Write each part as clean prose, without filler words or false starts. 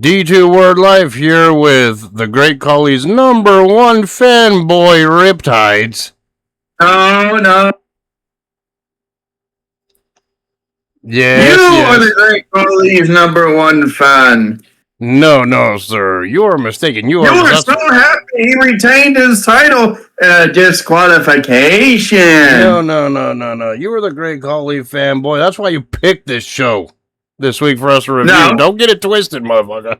D2 Word Life here with the Great Collie's number one fanboy, Riptidz. Oh, no. Yes, you yes. are the Great Collie's number one fan. No, sir. You are mistaken. You are so happy he retained his title disqualification. No. You were the Great Collie fanboy. That's why you picked this show this week for us to review. No. Don't get it twisted, motherfucker.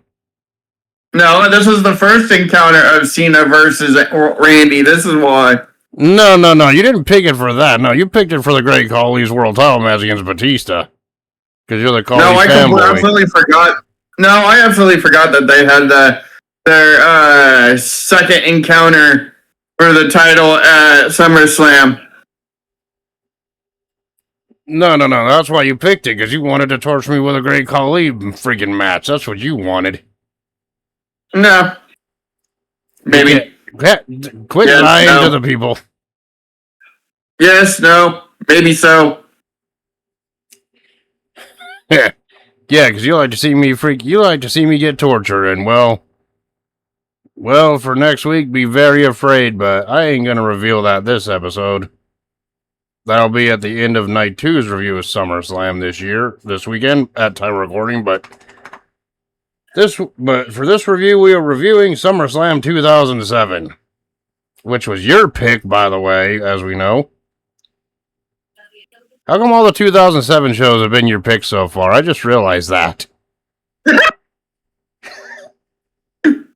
No, this was the first encounter of Cena versus Randy. This is why. No. You didn't pick it for that. No, you picked it for the Great Collie's world title match against Batista. Because you're the Collie fanboy. I absolutely forgot. No, I absolutely forgot that they had their second encounter for the title at SummerSlam. No. That's why you picked it, because you wanted to torch me with a Great Khali freaking match. That's what you wanted. No. Maybe. Quit lying to the people. Yes, no, maybe so. Yeah, because you like to see me get tortured, and well, for next week, be very afraid, but I ain't gonna reveal that this episode. That'll be at the end of Night 2's review of SummerSlam this weekend, at time recording, but for this review, we are reviewing SummerSlam 2007, which was your pick, by the way, as we know. How come all the 2007 shows have been your pick so far? I just realized that.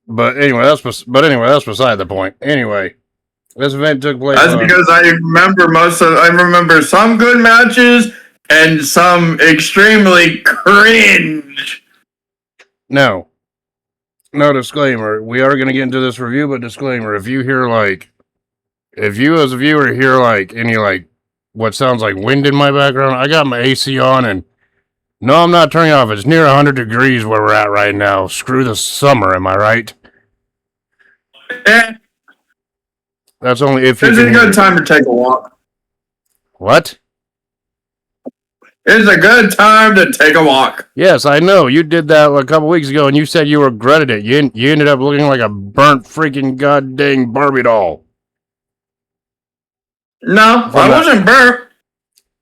But anyway, that's beside the point. Anyway, this event took place. That's because I remember some good matches and some extremely cringe. No disclaimer. We are going to get into this review, but disclaimer: if you as a viewer hear any what sounds like wind in my background, I got my AC on, and no, I'm not turning off. It's near 100 degrees where we're at right now. Screw the summer, am I right? That's only if it's a good time to take a walk. What? It's a good time to take a walk. Yes, I know. You did that a couple weeks ago, and you said you regretted it. You ended up looking like a burnt freaking goddamn Barbie doll. No, I wasn't burnt.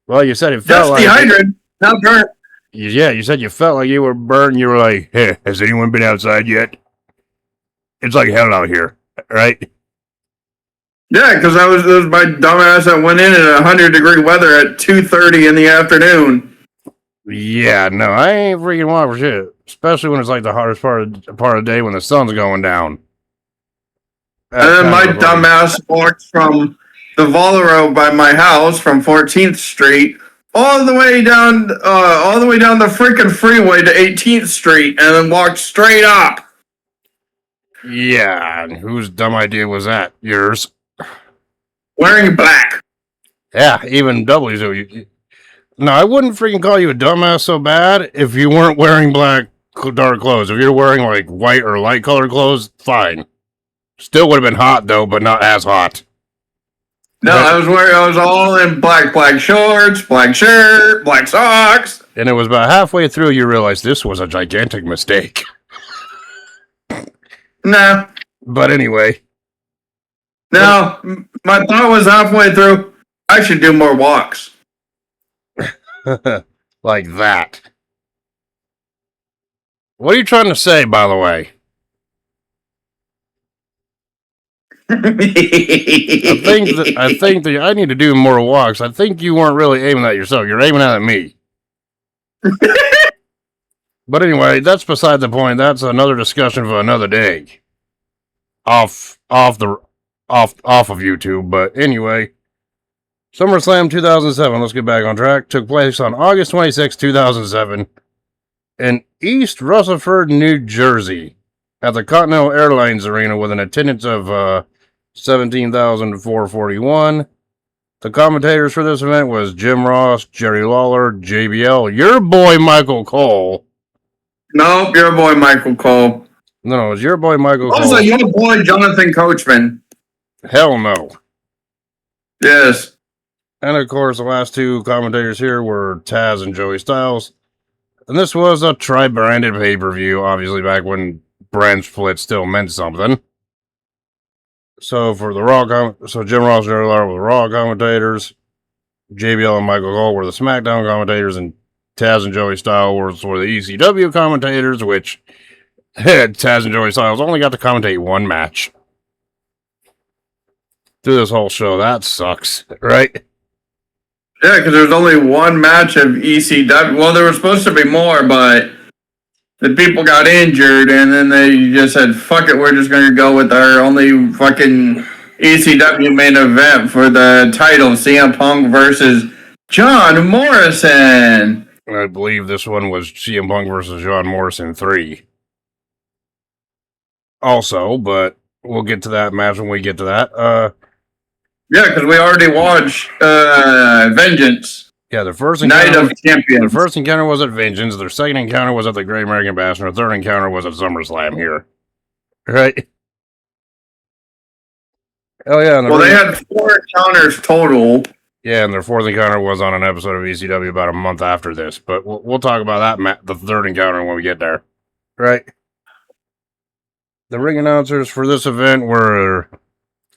Well, you said it felt like... Just dehydrated, not burnt. Yeah, you said you felt like you were burnt, and you were like, hey, has anyone been outside yet? It's like hell out here, right? Yeah, because it was my dumbass that went in at 100-degree weather at 2:30 in the afternoon. Yeah, no, I ain't freaking wild for shit. Especially when it's like the hottest part of the day when the sun's going down. And then my dumbass walked from the Valero by my house from 14th Street all the way down the freaking freeway to 18th Street and then walked straight up. Yeah, and whose dumb idea was that? Yours? Wearing black. Yeah, even doubly so. No, I wouldn't freaking call you a dumbass so bad if you weren't wearing black dark clothes. If you're wearing like white or light colored clothes, fine. Still would have been hot though, but not as hot. No, I was all in black shorts, black shirt, black socks. And it was about halfway through you realized this was a gigantic mistake. No. But anyway. No, my thought was halfway through, I should do more walks. Like that. What are you trying to say, by the way? I think that I need to do more walks. I think you weren't really aiming at yourself. You're aiming at me. But anyway, that's beside the point. That's another discussion for another day. Off of YouTube. But anyway, SummerSlam 2007. Let's get back on track. Took place on August 26, 2007, in East Rutherford, New Jersey, at the Continental Airlines Arena with an attendance of 17,441. The commentators for this event was Jim Ross, Jerry Lawler, JBL, your boy Michael Cole. Nope, your boy Michael Cole. No, it was your boy Michael Cole. Also, your boy Jonathan Coachman. Hell no. Yes. And of course, the last two commentators here were Taz and Joey Styles. And this was a tri-branded pay-per-view, obviously back when brand split still meant something. So for the Jim Ross and Jerry Lawler were the Raw commentators, JBL and Michael Cole were the SmackDown commentators, and Taz and Joey Styles were the ECW commentators, which Taz and Joey Styles only got to commentate one match through this whole show. That sucks, right? Yeah, because there's only one match of ECW. Well, there was supposed to be more, but the people got injured, and then they just said, fuck it, we're just going to go with our only fucking ECW main event for the title, CM Punk versus John Morrison. I believe this one was CM Punk versus John Morrison 3. Also, but we'll get to that match when we get to that. Yeah, because we already watched Vengeance. Yeah, the first Night of Champions. The first encounter was at Vengeance. Their second encounter was at the Great American Bash, and their third encounter was at SummerSlam here. Right? Oh yeah. Well, they had 4 encounters total. Yeah, and their fourth encounter was on an episode of ECW about a month after this. But we'll talk about that, the third encounter, when we get there. Right? The ring announcers for this event were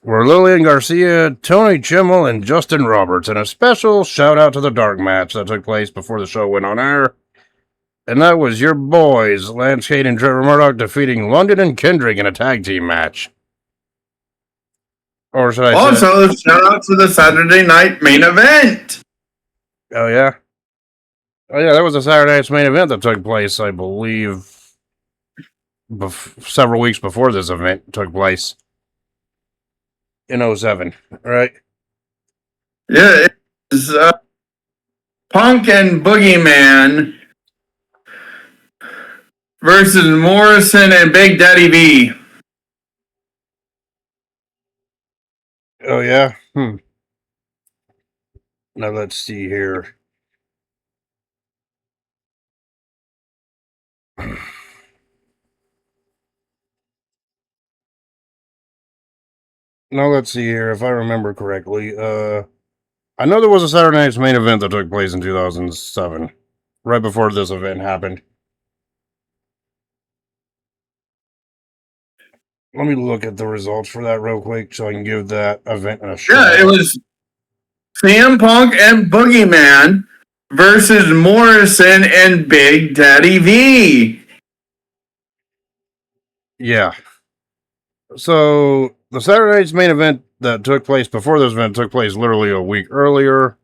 Lillian Garcia, Tony Chimmel, and Justin Roberts, and a special shout-out to the dark match that took place before the show went on air. And that was your boys, Lance Cade and Trevor Murdoch, defeating London and Kendrick in a tag team match. Or should I also, shout-out to the Saturday night main event! Oh, yeah? Oh, yeah, that was a Saturday night's main event that took place, I believe, several weeks before this event took place. In 2007, right? Yeah, it's Punk and Boogeyman versus Morrison and Big Daddy V. Oh, yeah? Now, let's see here. Now, let's see here. If I remember correctly, I know there was a Saturday night's main event that took place in 2007, right before this event happened. Let me look at the results for that real quick so I can give that event a shot. Yeah, it was CM Punk and Boogeyman versus Morrison and Big Daddy V. Yeah. So, the Saturday night's main event that took place before this event took place literally a week earlier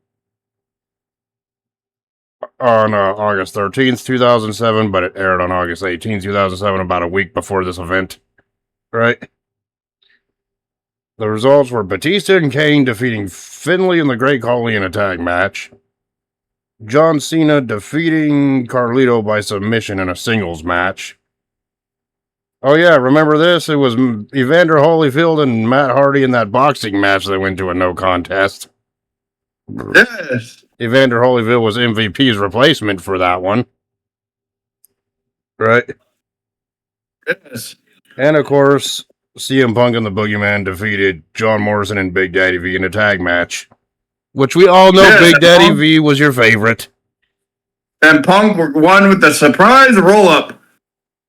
on August 13th, 2007, but it aired on August 18th, 2007, about a week before this event. Right? The results were Batista and Kane defeating Finlay and the Great Khali in a tag match. John Cena defeating Carlito by submission in a singles match. Oh yeah, remember this? It was Evander Holyfield and Matt Hardy in that boxing match that went to a no contest. Yes. Evander Holyfield was MVP's replacement for that one. Right? Yes. And of course, CM Punk and the Boogeyman defeated John Morrison and Big Daddy V in a tag match. Which we all know Big Daddy V was your favorite. And Punk won with the surprise roll-up.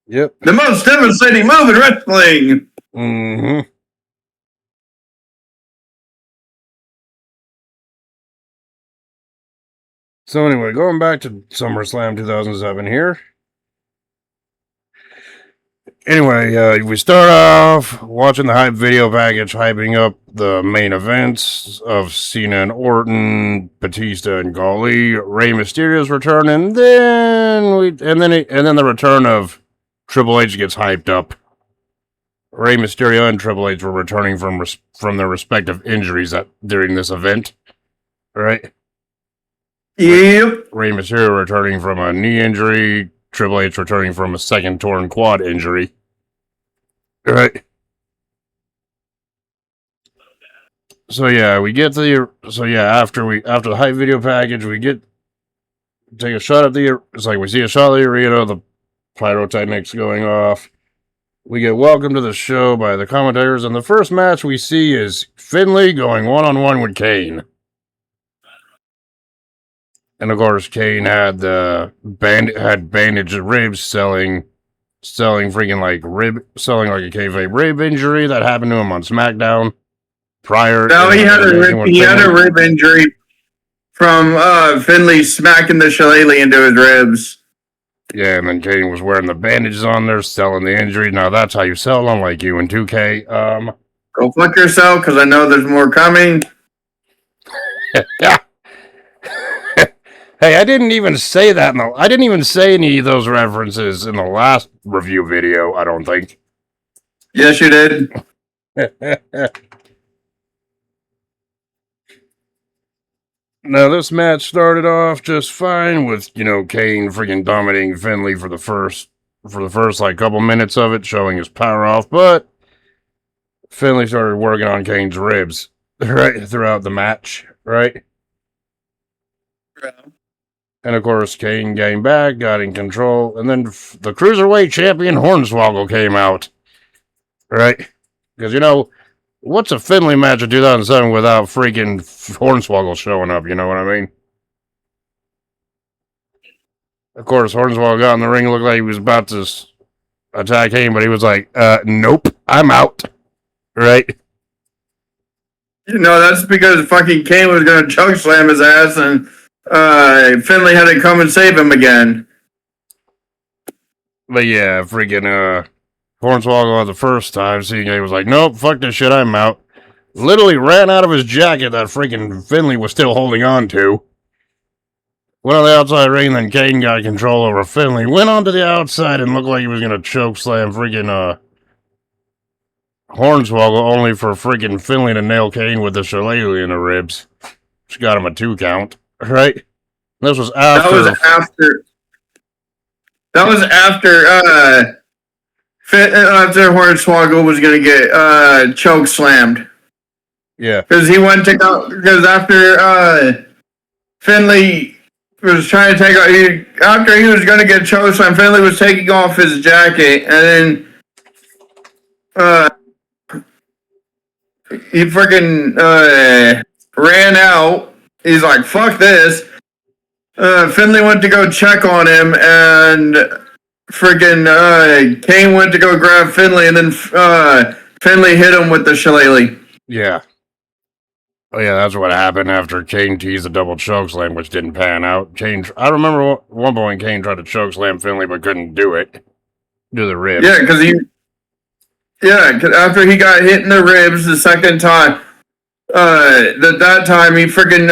Yep. The most devastating move in wrestling. Mm-hmm. So anyway, going back to SummerSlam 2007 here. Anyway, we start off watching the hype video package hyping up the main events of Cena and Orton, Batista and Khali, Rey Mysterio's return, and then the return of Triple H gets hyped up. Rey Mysterio and Triple H were returning from their respective injuries during this event, right? Yep. Rey Mysterio returning from a knee injury, Triple H returning from a second torn quad injury. Right. So yeah, after the hype video package, take a shot at we see a shot of the arena, the pyrotechnics going off. We get welcomed to the show by the commentators, and the first match we see is Finlay going one-on-one with Kane. And of course, Kane had bandaged ribs, selling freaking selling like a kayfabe rib injury that happened to him on SmackDown prior. No, he had a rib injury from Finley smacking the shillelagh into his ribs. Yeah, and then Kane was wearing the bandages on there, selling the injury. Now that's how you sell, unlike you in 2K. Go fuck yourself, because I know there's more coming. Hey, I didn't even say that. I didn't even say any of those references in the last review video, I don't think. Yes, you did. Now, this match started off just fine with, Kane freaking dominating Finley for the first like couple minutes of it, showing his power off, but Finley started working on Kane's ribs right throughout the match, right? Yeah. And of course, Kane came back, got in control, and then the Cruiserweight Champion Hornswoggle came out, right? Because, what's a Finley match in 2007 without freaking Hornswoggle showing up, you know what I mean? Of course, Hornswoggle got in the ring, looked like he was about to attack Kane, but he was like, nope, I'm out, right? That's because fucking Kane was going to chokeslam his ass, and Finley had to come and save him again. But yeah, freaking, Hornswoggle the first time, CK was like, nope, fuck this shit, I'm out. Literally ran out of his jacket that freaking Finley was still holding on to. Went on the outside ring, then Kane got control over Finley. Went onto the outside and looked like he was going to choke slam freaking, Hornswoggle, only for freaking Finley to nail Kane with the shillelagh in the ribs. Which got him a 2 count, right? This was after. That was after Hornswoggle was going to get choke slammed. Yeah. Because he went to go. Because after Finley was trying to take off, after he was going to get choke slammed, Finley was taking off his jacket, and then he freaking ran out. He's like, "Fuck this." Finley went to go check on him, and freaking Kane went to go grab Finley, and then Finley hit him with the shillelagh. Yeah. Oh yeah, that's what happened after Kane teased a double chokeslam, which didn't pan out. I remember at one point Kane tried to chokeslam Finley, but couldn't do it. Do the ribs. Yeah, because after he got hit in the ribs the second time, that time he freaking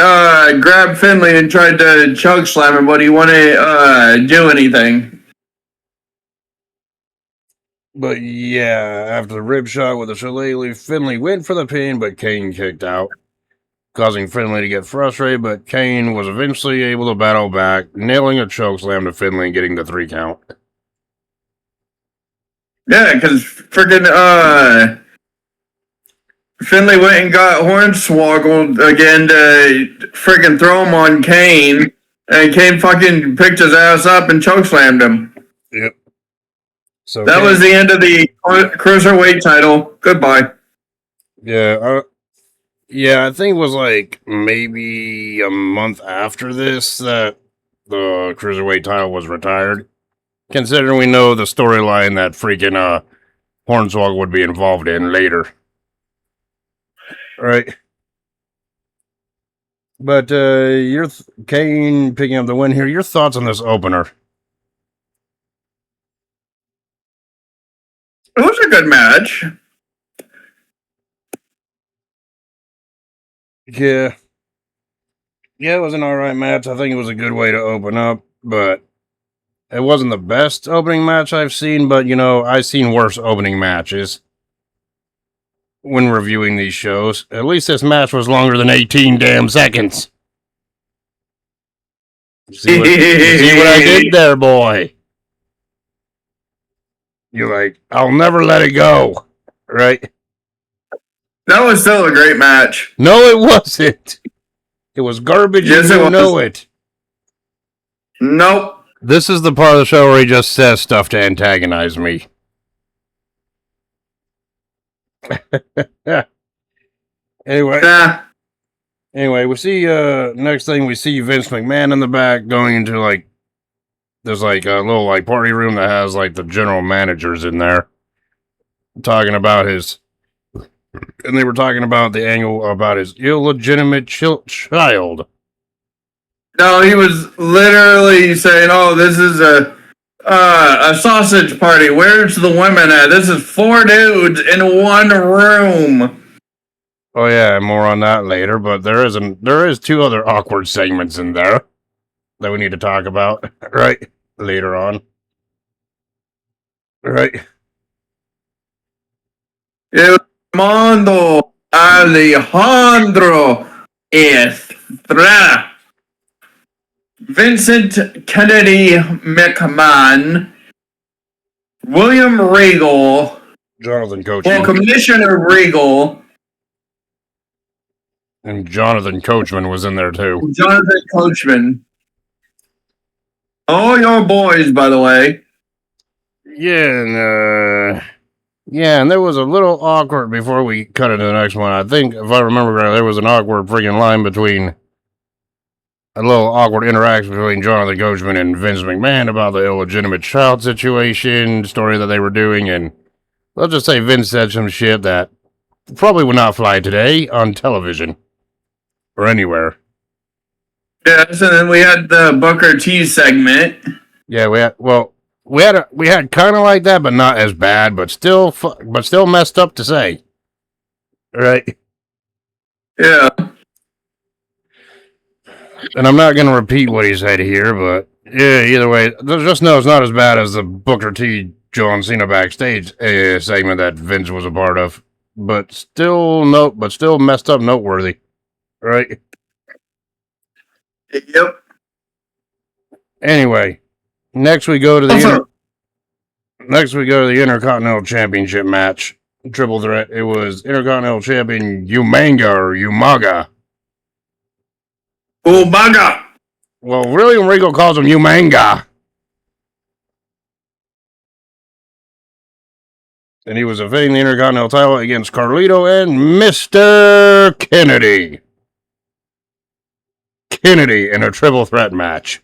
grabbed Finley and tried to chokeslam him, but he wouldn't do anything. But yeah, after the rib shot with the shillelagh, Finley went for the pin, but Kane kicked out, causing Finley to get frustrated, but Kane was eventually able to battle back, nailing a chokeslam to Finley and getting the 3 count. Yeah, because freaking Finley went and got Hornswoggle again to freaking throw him on Kane, and Kane fucking picked his ass up and chokeslammed him. Yep. So that was the end of the Cruiserweight title. Goodbye. Yeah, I think it was like maybe a month after this that the Cruiserweight title was retired. Considering we know the storyline that freaking Hornswoggle would be involved in later. Right. But your Kane picking up the win here. Your thoughts on this opener? It was a good match. Yeah. Yeah, it was an alright match. I think it was a good way to open up, but it wasn't the best opening match I've seen, but, I've seen worse opening matches when reviewing these shows. At least this match was longer than 18 damn seconds. See what I did there, boy? You're like, I'll never let it go, right? That was still a great match. No, it wasn't. It was garbage. Yes, and you know it. Nope. This is the part of the show where he just says stuff to antagonize me. Anyway. Anyway, we see, next thing we see Vince McMahon in the back going into, like, there's, like, a little, like, party room that has, like, the general managers in there. Talking about his, and they were talking about the angle about his illegitimate child. No, he was literally saying, "Oh, this is a sausage party. Where's the women at? This is 4 dudes in one room." Oh yeah, more on that later. But there is 2 other awkward segments in there that we need to talk about, right? Later on, right? Armando Alejandro Estrada, Vincent Kennedy McMahon, William Regal, Jonathan Coachman. well, Commissioner Regal, and Jonathan Coachman was in there too. Jonathan Coachman. All your boys, by the way. Yeah, and there was a little awkward before we cut into the next one. I think, if I remember right, there was an awkward freaking line between a little awkward interaction between Jonathan Coachman and Vince McMahon about the illegitimate child situation story that they were doing, and let's just say Vince said some shit that probably would not fly today on television or anywhere. Yes, and then we had the Booker T segment. Yeah, we had kind of like that, but not as bad, but still messed up to say, right? Yeah. And I'm not gonna repeat what he said here, but yeah, either way, just know it's not as bad as the Booker T John Cena backstage segment that Vince was a part of, but still messed up, noteworthy, right? Yep. Anyway, next we go to the Intercontinental Championship match, triple threat. It was Intercontinental Champion Umaga. Umaga. Well, William Regal calls him Umanga. And he was defending the Intercontinental title against Carlito and Mr. Kennedy. Kennedy in a triple threat match.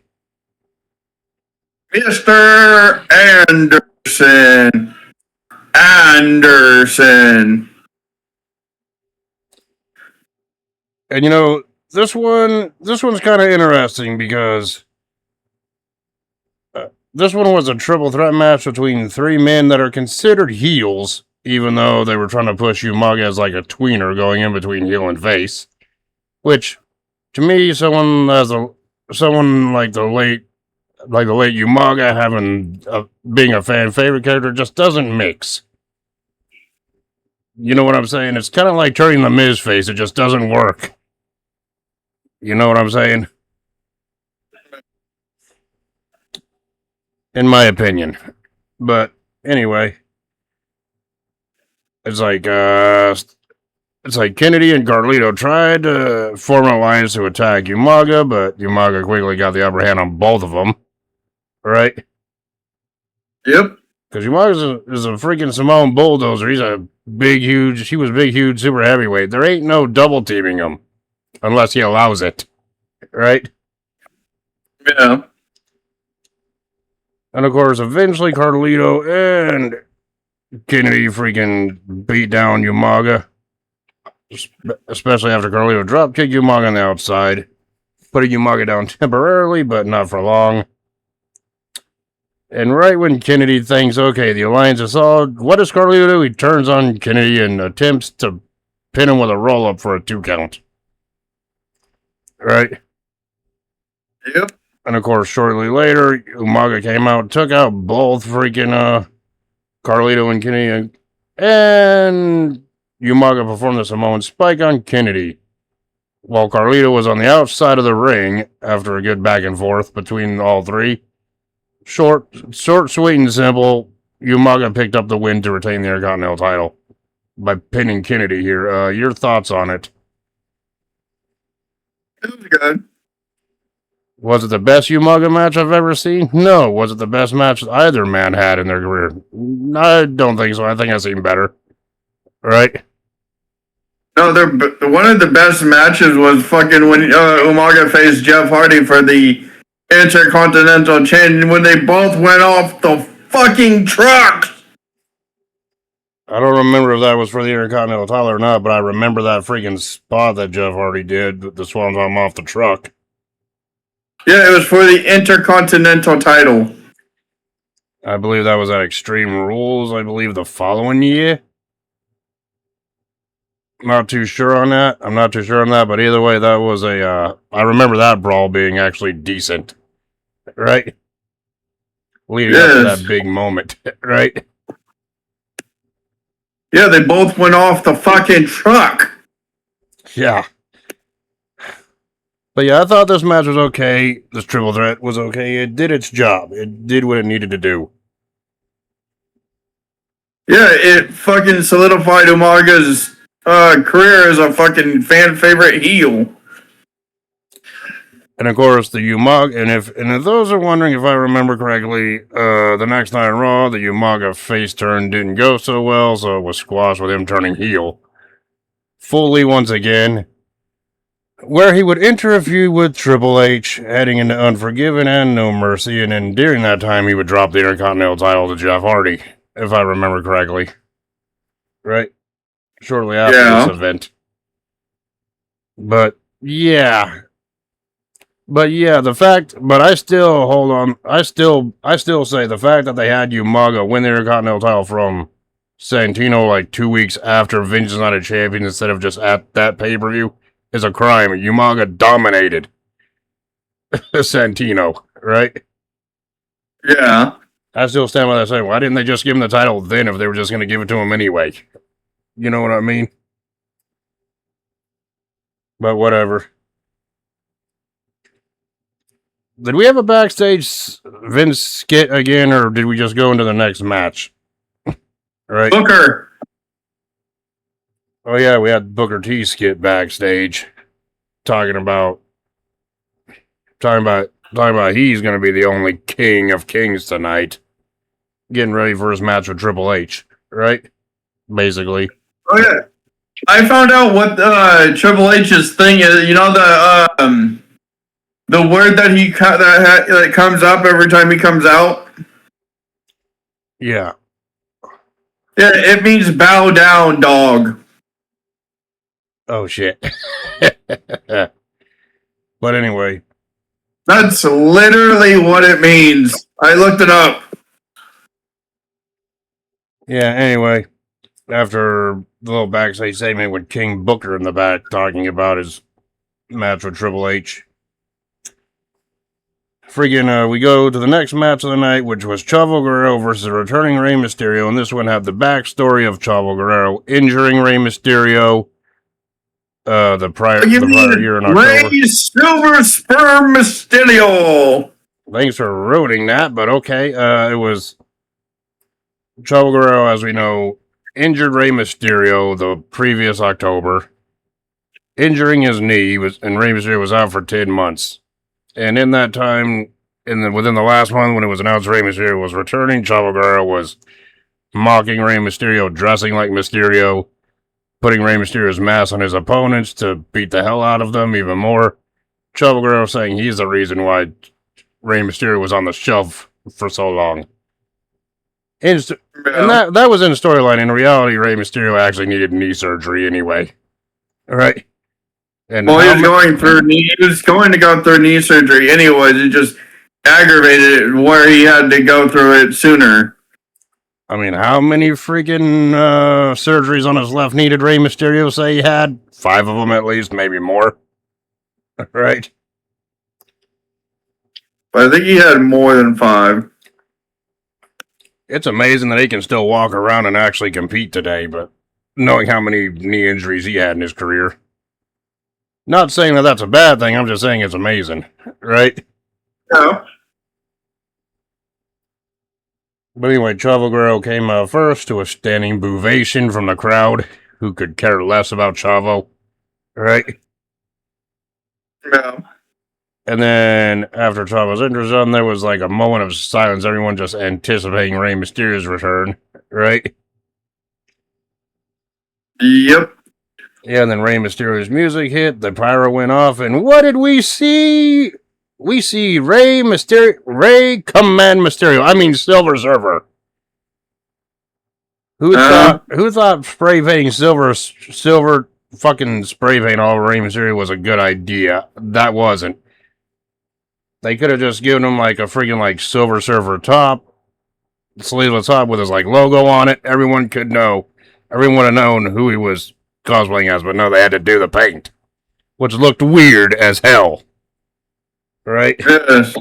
Mr. Anderson. And you know, this one's kind of interesting because this one was a triple threat match between 3 men that are considered heels, even though they were trying to push Umaga as like a tweener going in between heel and face. Which, to me, someone like the late Umaga being a fan favorite character just doesn't mix. You know what I'm saying? It's kind of like turning the Miz face. It just doesn't work. You know what I'm saying? In my opinion. But anyway, it's like Kennedy and Carlito tried to form an alliance to attack Umaga, but Umaga quickly got the upper hand on both of them. Right? Yep. Because Umaga is a freaking Samoan bulldozer. He was big, huge, super heavyweight. There ain't no double teaming him. Unless he allows it. Right? Yeah. And of course, eventually Carlito and Kennedy freaking beat down Umaga. Especially after Carlito drop kicked Umaga on the outside. Putting Umaga down temporarily, but not for long. And right when Kennedy thinks, okay, the alliance is solid, what does Carlito do? He turns on Kennedy and attempts to pin him with a roll-up for a 2 count. Right? Yep. And of course, shortly later, Umaga came out, took out both freaking Carlito and Kennedy, and Umaga performed the Samoan spike on Kennedy, while Carlito was on the outside of the ring after a good back and forth between all 3. Short, sweet, and simple. Umaga picked up the win to retain the Intercontinental title by pinning Kennedy here. Your thoughts on it? It was good. Was it the best Umaga match I've ever seen? No. Was it the best match either man had in their career? I don't think so. I think I've seen better. Right? No, one of the best matches was fucking when Umaga faced Jeff Hardy for the Intercontinental Championship when they both went off the fucking truck. I don't remember if that was for the Intercontinental title or not, but I remember that freaking spot that Jeff Hardy did with the Swanton off the truck. Yeah, it was for the Intercontinental title. I believe that was at Extreme Rules, I believe, the following year. Not too sure on that. I'm not too sure on that, but either way, that was I remember that brawl being actually decent. Right? Leading up to that big moment, right? Yeah, they both went off the fucking truck. Yeah. But yeah, I thought this match was okay. This triple threat was okay. It did its job. It did what it needed to do. Yeah, it fucking solidified Umaga's career as a fucking fan favorite heel. And of course, the Umaga, and if those are wondering if I remember correctly, the next night on Raw, the Umaga face turn didn't go so well, so it was squashed with him turning heel. Fully once again, where he would enter a feud with Triple H, heading into Unforgiven and No Mercy, and then during that time he would drop the Intercontinental title to Jeff Hardy, if I remember correctly. Right? Shortly after this event. But yeah, I still say the fact that they had Umaga win the Intercontinental title from Santino like 2 weeks after Vince is not a champion instead of just at that pay-per-view is a crime. Umaga dominated Santino, right? Yeah. I still stand by that saying, why didn't they just give him the title then if they were just going to give it to him anyway? You know what I mean? But whatever. Did we have a backstage Vince skit again, or did we just go into the next match? Right? Booker. Oh yeah, we had Booker T skit backstage, talking about he's going to be the only king of kings tonight, getting ready for his match with Triple H, right? Basically. Oh yeah, I found out what Triple H's thing is. You know the word that that comes up every time he comes out? Yeah. Yeah, it means bow down, dog. Oh, shit. But anyway. That's literally what it means. I looked it up. Yeah, anyway. After the little backstage segment with King Booker in the back talking about his match with Triple H. We go to the next match of the night, which was Chavo Guerrero versus returning Rey Mysterio, and this one had the backstory of Chavo Guerrero injuring Rey Mysterio the prior year in October. Rey Silver Sperm Mysterio! Thanks for ruining that, but okay. It was Chavo Guerrero, as we know, injured Rey Mysterio the previous October, injuring his knee, and Rey Mysterio was out for 10 months. And in that time, within the last month, when it was announced Rey Mysterio was returning, Chavo Guerrero was mocking Rey Mysterio, dressing like Mysterio, putting Rey Mysterio's mask on his opponents to beat the hell out of them even more. Chavo Guerrero saying he's the reason why Rey Mysterio was on the shelf for so long. And that was in the storyline. In reality, Rey Mysterio actually needed knee surgery anyway. All right. And he was going to go through knee surgery anyways. It just aggravated it where he had to go through it sooner. I mean, how many freaking surgeries on his left knee did Rey Mysterio say he had? 5 of them at least, maybe more. Right? But I think he had more than 5. It's amazing that he can still walk around and actually compete today, but knowing how many knee injuries he had in his career. Not saying that that's a bad thing, I'm just saying it's amazing, right? No. But anyway, Chavo Guerrero came out first to a standing bovation from the crowd, who could care less about Chavo, right? No. And then, after Chavo's entrance done, there was like a moment of silence, everyone just anticipating Rey Mysterio's return, right? Yep. Yeah, and then Rey Mysterio's music hit, the pyro went off, and what did we see? We see Rey Command Mysterio. I mean, Silver Surfer. Who thought spray painting silver fucking spray paint all over Rey Mysterio was a good idea? That wasn't. They could have just given him like a freaking like Silver Surfer top, sleeveless top with his like logo on it. Everyone could know. Everyone would have known who he was cosplaying as, but no, they had to do the paint, which looked weird as hell. Right? Yes.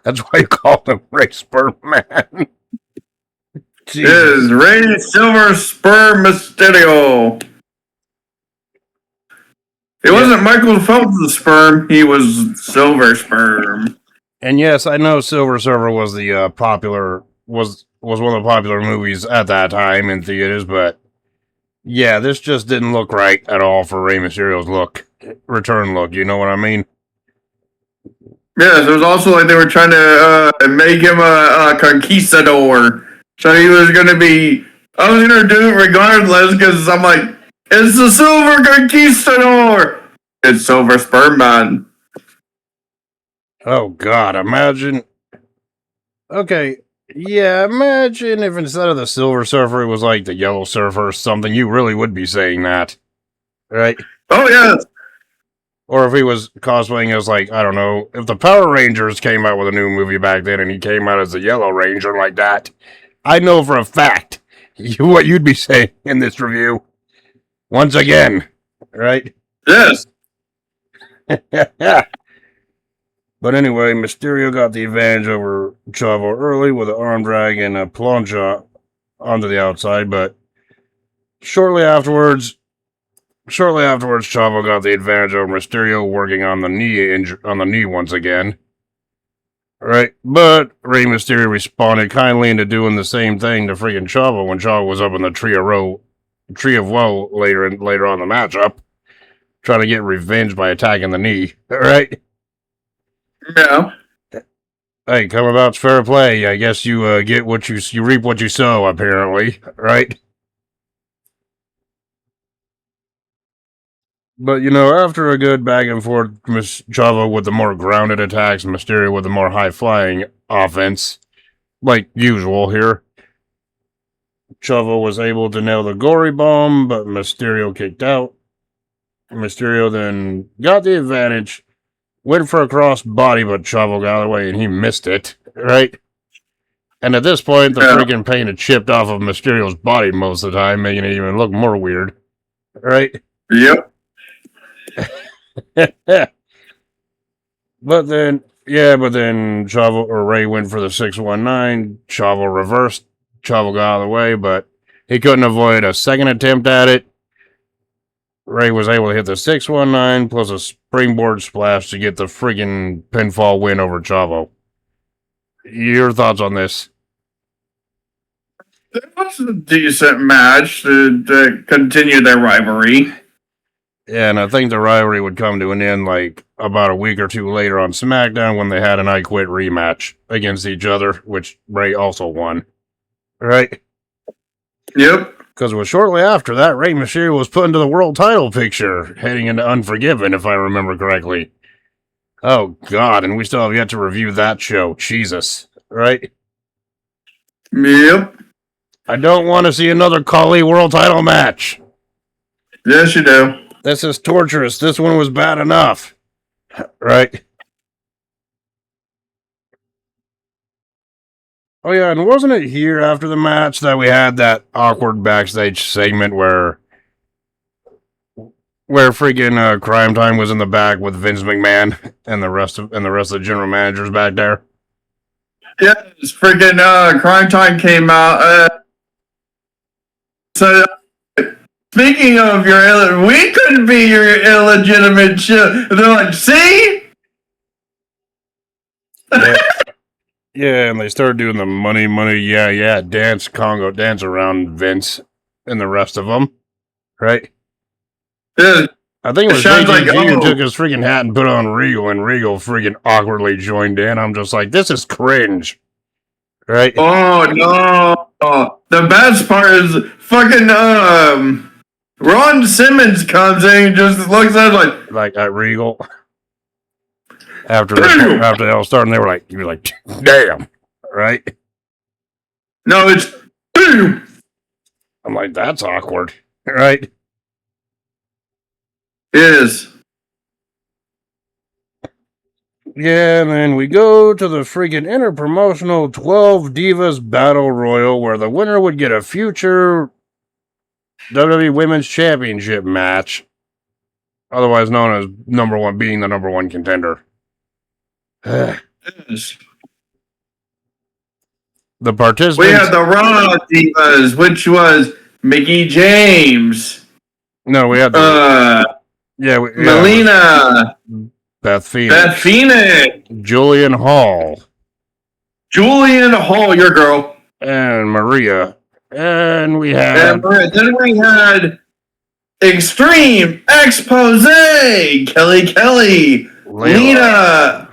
That's why you call him Ray Spurman. Is Rey Silver Spur Mysterio. It wasn't Michael Phelps' sperm, he was Silver Sperm. And yes, I know Silver Surfer was the was one of the popular movies at that time in theaters, but yeah, this just didn't look right at all for Rey Mysterio's return look. You know what I mean? Yes, it was also like they were trying to make him a conquistador. So he was going to be... I was going to do it regardless because I'm like, it's the Silver Conquistador! It's Silver Sperm Man. Oh, God, imagine... Okay, yeah, imagine if instead of the Silver Surfer, it was like the Yellow Surfer or something. You really would be saying that. Right? Oh, yes. Or if he was cosplaying as, like, I don't know, if the Power Rangers came out with a new movie back then and he came out as the Yellow Ranger like that, I know for a fact what you'd be saying in this review. Once again, right? Yes. But anyway, Mysterio got the advantage over Chavo early with an arm drag and a plancha onto the outside, but shortly afterwards, Chavo got the advantage over Mysterio, working on the knee once again. Right, but Rey Mysterio responded kindly into doing the same thing to freaking Chavo when Chavo was up in the Tree of Woe later on in the matchup, trying to get revenge by attacking the knee. Right? Yeah. Hey, come about's fair play. I guess you get what you reap what you sow. Apparently, right? But, you know, after a good back and forth, Miss Chavo with the more grounded attacks, Mysterio with the more high-flying offense, like usual here, Chavo was able to nail the gory bomb, but Mysterio kicked out. Mysterio then got the advantage, went for a cross body, but Chavo got out of the way and he missed it, right? And at this point, the freaking paint had chipped off of Mysterio's body most of the time, making it even look more weird, right? Yep. But then Chavo or Rey went for the 619. Chavo reversed. Chavo got out of the way, but he couldn't avoid a second attempt at it. Rey was able to hit the 619 plus a springboard splash to get the friggin' pinfall win over Chavo. Your thoughts on this? It was a decent match to continue their rivalry. Yeah, and I think the rivalry would come to an end like about a week or two later on SmackDown when they had an I Quit rematch against each other, which Rey also won. Right? Yep. Because it was shortly after that, Rey Mysterio was put into the world title picture, heading into Unforgiven, if I remember correctly. Oh, God, and we still have yet to review that show. Jesus. Right? Yep. I don't want to see another Khali world title match. Yes, you do. This is torturous. This one was bad enough. Right? Oh, yeah, and wasn't it here after the match that we had that awkward backstage segment where freaking Crime Time was in the back with Vince McMahon and the rest of the general managers back there? Yes, freaking Crime Time came out. So, speaking of we couldn't be your illegitimate shit. They're like, see? Yeah, and they started doing the money, yeah, dance, Congo dance around Vince and the rest of them, right? Yeah. I think it was JTG who took his freaking hat and put on Regal, and Regal freaking awkwardly joined in. I'm just like, this is cringe, right? Oh, no. The best part is fucking, Ron Simmons comes in and just looks at it like at Regal. After they all started, they were like, you were like, damn, right? No, it's damn. I'm like, that's awkward, right? It is. Yeah, and then we go to the freaking interpromotional 12 Divas Battle Royal, where the winner would get a future WWE Women's Championship match, otherwise known as being the number one contender. The participants. We had the Raw Divas, which was Mickey James. No, we had Melina. Beth Phoenix. Julian Hall, your girl. And Maria. And we had... then we had Extreme Expose, Kelly, Lita,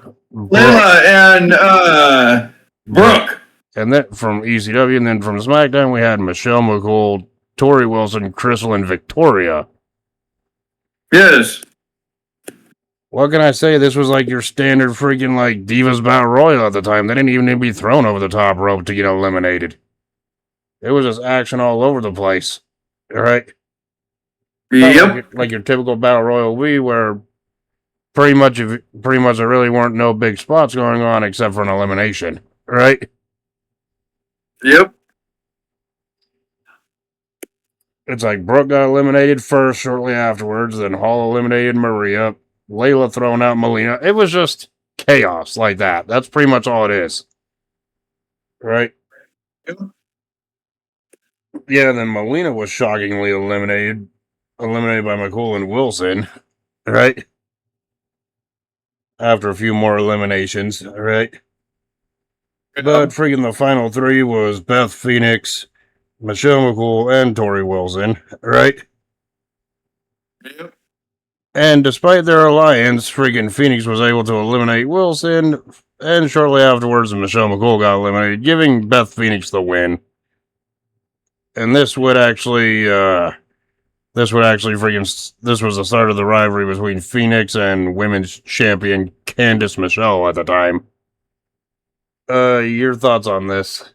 and Brooke. And then from ECW, and then from SmackDown, we had Michelle McCool, Tori Wilson, Crystal, and Victoria. Yes. What can I say? This was like your standard freaking like Divas Battle Royal at the time. They didn't even need to be thrown over the top rope to get eliminated. It was just action all over the place. All right? Yep. Like your typical Battle Royal where pretty much there really weren't no big spots going on except for an elimination. Right? Yep. It's like Brooke got eliminated first, shortly afterwards, then Hall eliminated Maria, Layla throwing out Melina. It was just chaos like that. That's pretty much all it is. Right? Yep. Yeah, then Melina was shockingly eliminated by McCool and Wilson. Right? After a few more eliminations. Right? But freaking the final three was Beth Phoenix, Michelle McCool, and Tori Wilson, right? Yep. And despite their alliance, freaking Phoenix was able to eliminate Wilson, and shortly afterwards, Michelle McCool got eliminated, giving Beth Phoenix the win. And this was the start of the rivalry between Phoenix and women's champion Candice Michelle at the time. Your thoughts on this?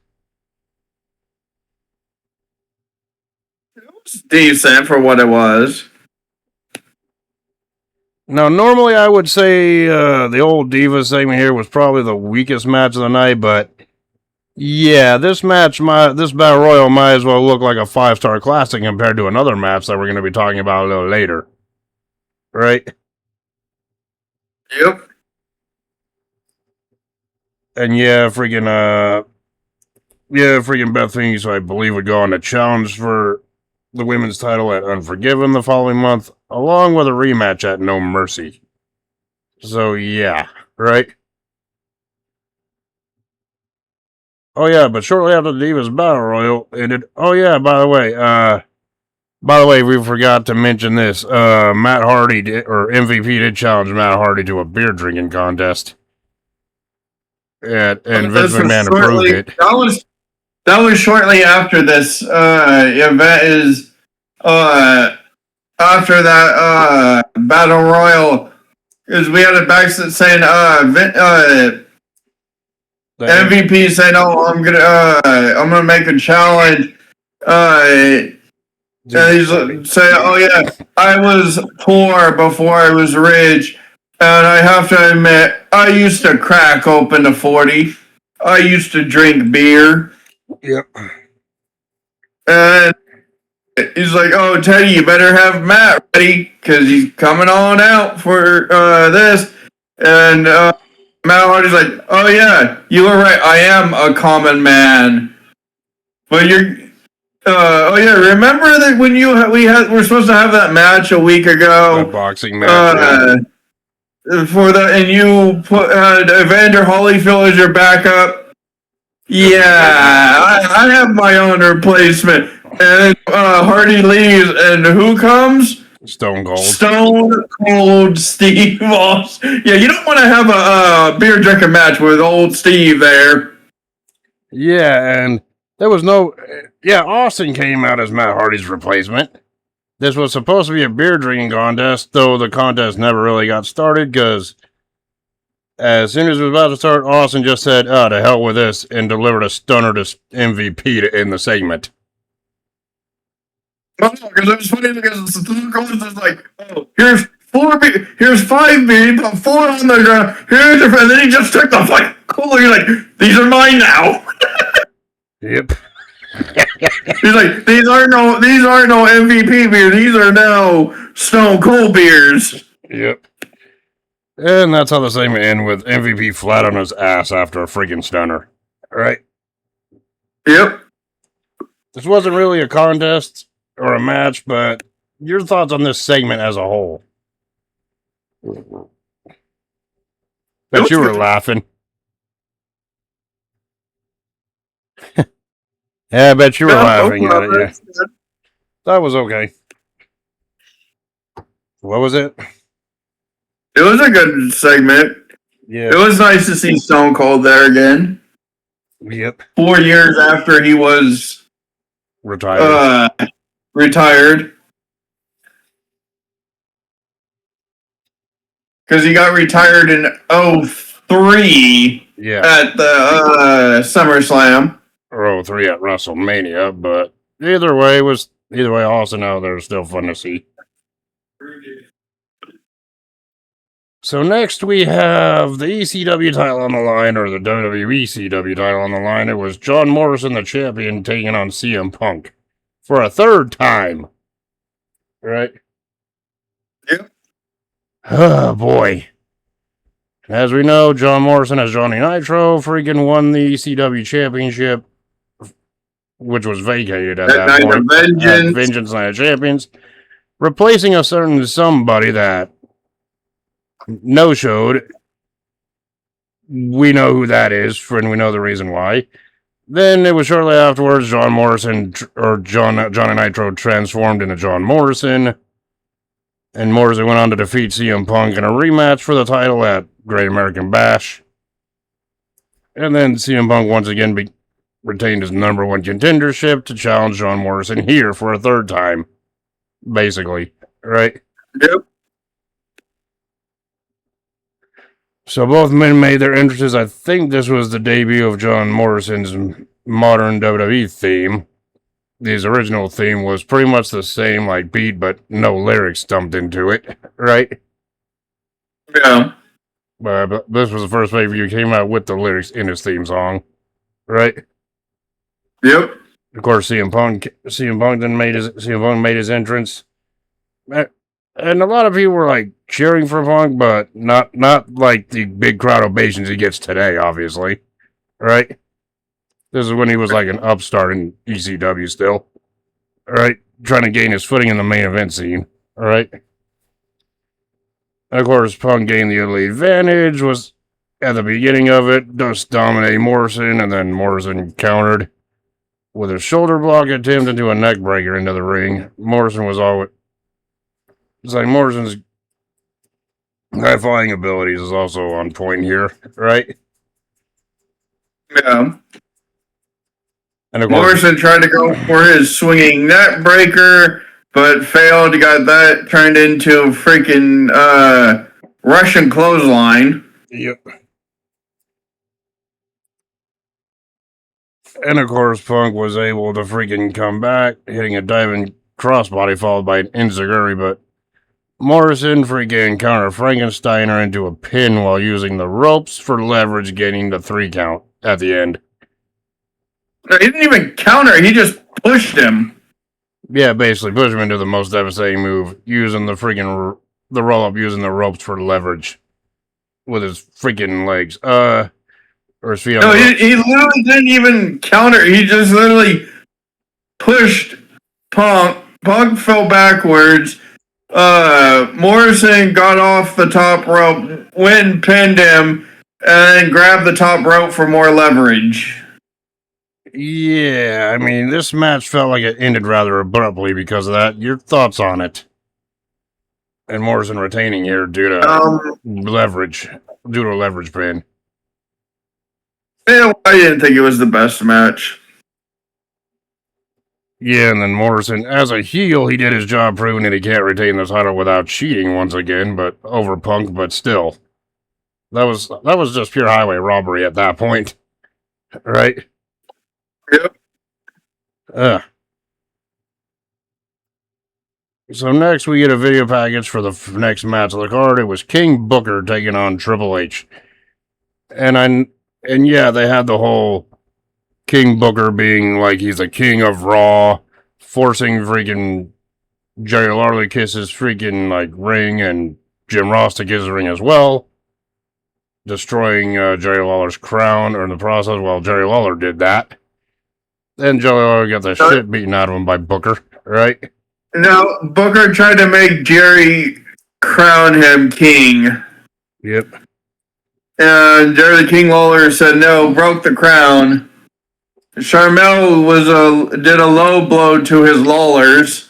It was decent for what it was. Now, normally I would say the old Diva segment here was probably the weakest match of the night, but yeah, this Battle Royal might as well look like a 5-star classic compared to another match that we're going to be talking about a little later. Right? Yep. And freaking Beth Phoenix, I believe, would go on to challenge for the women's title at Unforgiven the following month, along with a rematch at No Mercy. So, yeah, right? Oh, yeah, but shortly after the Divas Battle Royal ended... Oh, yeah, by the way, we forgot to mention this. Matt Hardy, MVP did challenge Matt Hardy to a beer drinking contest. And Vince McMahon approved it. That was shortly after this event is after that Battle Royal, because we had a backstage saying MVP saying, "Oh, I'm gonna make a challenge." And he's saying, "Oh yeah, I was poor before I was rich, and I have to admit, I used to crack open a 40. I used to drink beer." Yep. And he's like, "Oh, Teddy, you better have Matt ready, because he's coming on out for this." And Matt Hardy's like, "Oh yeah, you were right. I am a common man, but you're." Oh yeah, remember that when we're supposed to have that match a week ago? The boxing match. For the and you put Evander Holyfield as your backup. Yeah, I have my own replacement. And Hardy leaves, and who comes? Stone Cold Steve Austin. Yeah, you don't want to have a beer drinking match with old Steve there. Yeah, and there was no... Yeah, Austin came out as Matt Hardy's replacement. This was supposed to be a beer drinking contest, though the contest never really got started because as soon as it was about to start, Austin just said, "Oh, to hell with this," and delivered a stunner to MVP to end the segment. Oh, because it was funny because the goal is like, oh, here's here's 5 beer, put 4 on the ground, here's your friend, then he just took the fucking cooler, he's like, these are mine now. Yep. He's like, these aren't no MVP beers, these are now Stone Cold beers. Yep. And that's how the segment ended, with MVP flat on his ass after a freaking stunner. All right. Yep. This wasn't really a contest or a match, but your thoughts on this segment as a whole? Bet you were laughing. Yeah, I bet you were laughing at it, yeah. That was okay. What was it? It was a good segment. Yeah. It was nice to see Stone Cold there again. Yep. 4 years after he was retired. Because he got retired in 2003 at the SummerSlam. Or 2003 at WrestleMania, but either way, Austin out there is still fun to see. So next we have the ECW title on the line, or the WWE ECW title on the line. It was John Morrison, the champion, taking on CM Punk for a third time. Right? Yep. Oh, boy. As we know, John Morrison as Johnny Nitro freaking won the ECW championship, which was vacated at that point. Vengeance Night of Champions. Replacing a certain somebody that no-showed. We know who that is, and we know the reason why. Then it was shortly afterwards, John Morrison, or Johnny Nitro transformed into John Morrison. And Morrison went on to defeat CM Punk in a rematch for the title at Great American Bash. And then CM Punk once again retained his #1 contendership to challenge John Morrison here for a third time. Basically, right? Yep. So both men made their entrances. I think this was the debut of John Morrison's modern WWE theme. His original theme was pretty much the same, like, beat, but no lyrics dumped into it, right? Yeah. But this was the first pay-per-view came out with the lyrics in his theme song, right? Yep. Of course, CM Punk made his entrance, and a lot of people were like cheering for Punk, but not like the big crowd ovations he gets today, obviously, right? This is when he was like an upstart in ECW still, all right, trying to gain his footing in the main event scene, all right. And of course, Punk gained the early advantage, was at the beginning of it, just dominating Morrison, and then Morrison countered with a shoulder block attempt into a neck breaker into the ring. Morrison's high-flying abilities is also on point here, right? Yeah. And of course, Morrison tried to go for his swinging neck breaker, but failed. He got that turned into a freaking Russian clothesline. Yep. And of course, Punk was able to freaking come back, hitting a diving crossbody followed by an enziguri, but Morrison freaking counter Frankensteiner into a pin while using the ropes for leverage, getting the 3 count at the end. He didn't even counter, he just pushed him. Yeah, basically pushed him into the most devastating move, using the freaking the roll-up, using the ropes for leverage with his freaking legs. Or his feet on no, he literally didn't even counter. He just literally pushed Punk. Punk fell backwards. Morrison got off the top rope, went and pinned him, and then grabbed the top rope for more leverage. Yeah, I mean, this match felt like it ended rather abruptly because of that. Your thoughts on it? And Morrison retaining here due to leverage pin. Yeah, I didn't think it was the best match. Yeah, and then Morrison, as a heel, he did his job proving that he can't retain the title without cheating once again, but over Punk, but still. That was just pure highway robbery at that point. Right? Yep. So next we get a video package for the next match of the card. It was King Booker taking on Triple H. And yeah, they had the whole King Booker being like he's the king of Raw, forcing freaking Jerry Lawler to kiss his freaking like ring and Jim Ross to kiss his ring as well. Destroying Jerry Lawler's crown or in the process while Jerry Lawler did that. Then Jerry Lawler got the shit beaten out of him by Booker, right? No, Booker tried to make Jerry crown him king. Yep. And Jerry the King Lawler said no, broke the crown. Sharmell did a low blow to his Lawlers.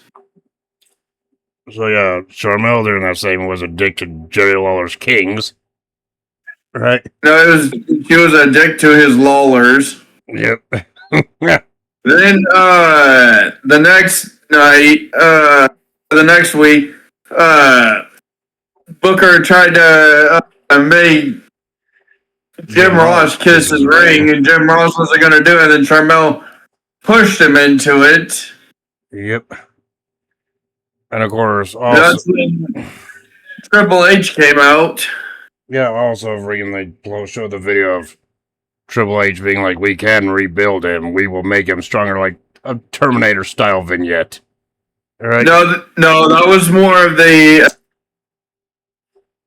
So yeah, Sharmell during that segment was a dick to Jerry Lawler's Kings. Right? No, she was a dick to his Lawlers. Yep. Yeah. Then the next night, the next week, Booker tried to make Jim Ross kiss his ring, and Jim Ross wasn't going to do it, and Sharmell pushed him into it. Yep. And of course, That's also, when Triple H came out. yeah, also freaking they showed the video of Triple H being like, we can rebuild him. We will make him stronger, like a Terminator style vignette. All right? No, that was more of the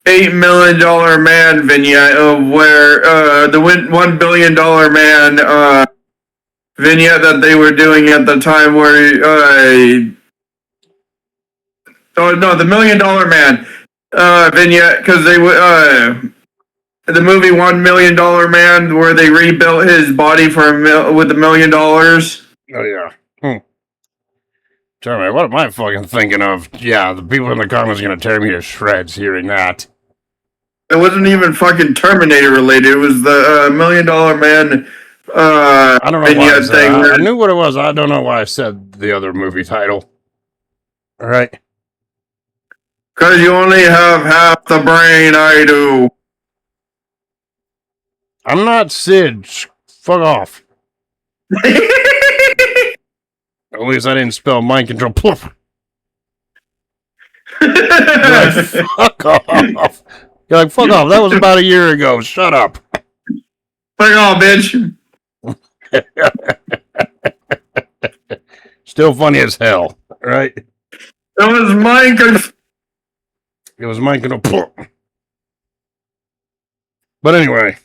$8 million man vignette of where the $1 billion man vignette that they were doing at the time where the $1 million man vignette because they the movie $1 Million Man where they rebuilt his body with $1 million. Oh yeah. Tell me, what am I fucking thinking of? Yeah, the people in the comments are gonna tear me to shreds hearing that. It wasn't even fucking Terminator related. It was the $1 Million Man I don't know why I, thing. I knew what it was. I don't know why I said the other movie title. All right. Because you only have half the brain I do. I'm not Sid. Fuck off. At least I didn't spell mind control. Ploof. Like, fuck off. You're like, fuck off. That was about a year ago. Shut up. Fuck off, bitch. Still funny as hell, right? It was mind control. It was mind control. But anyway,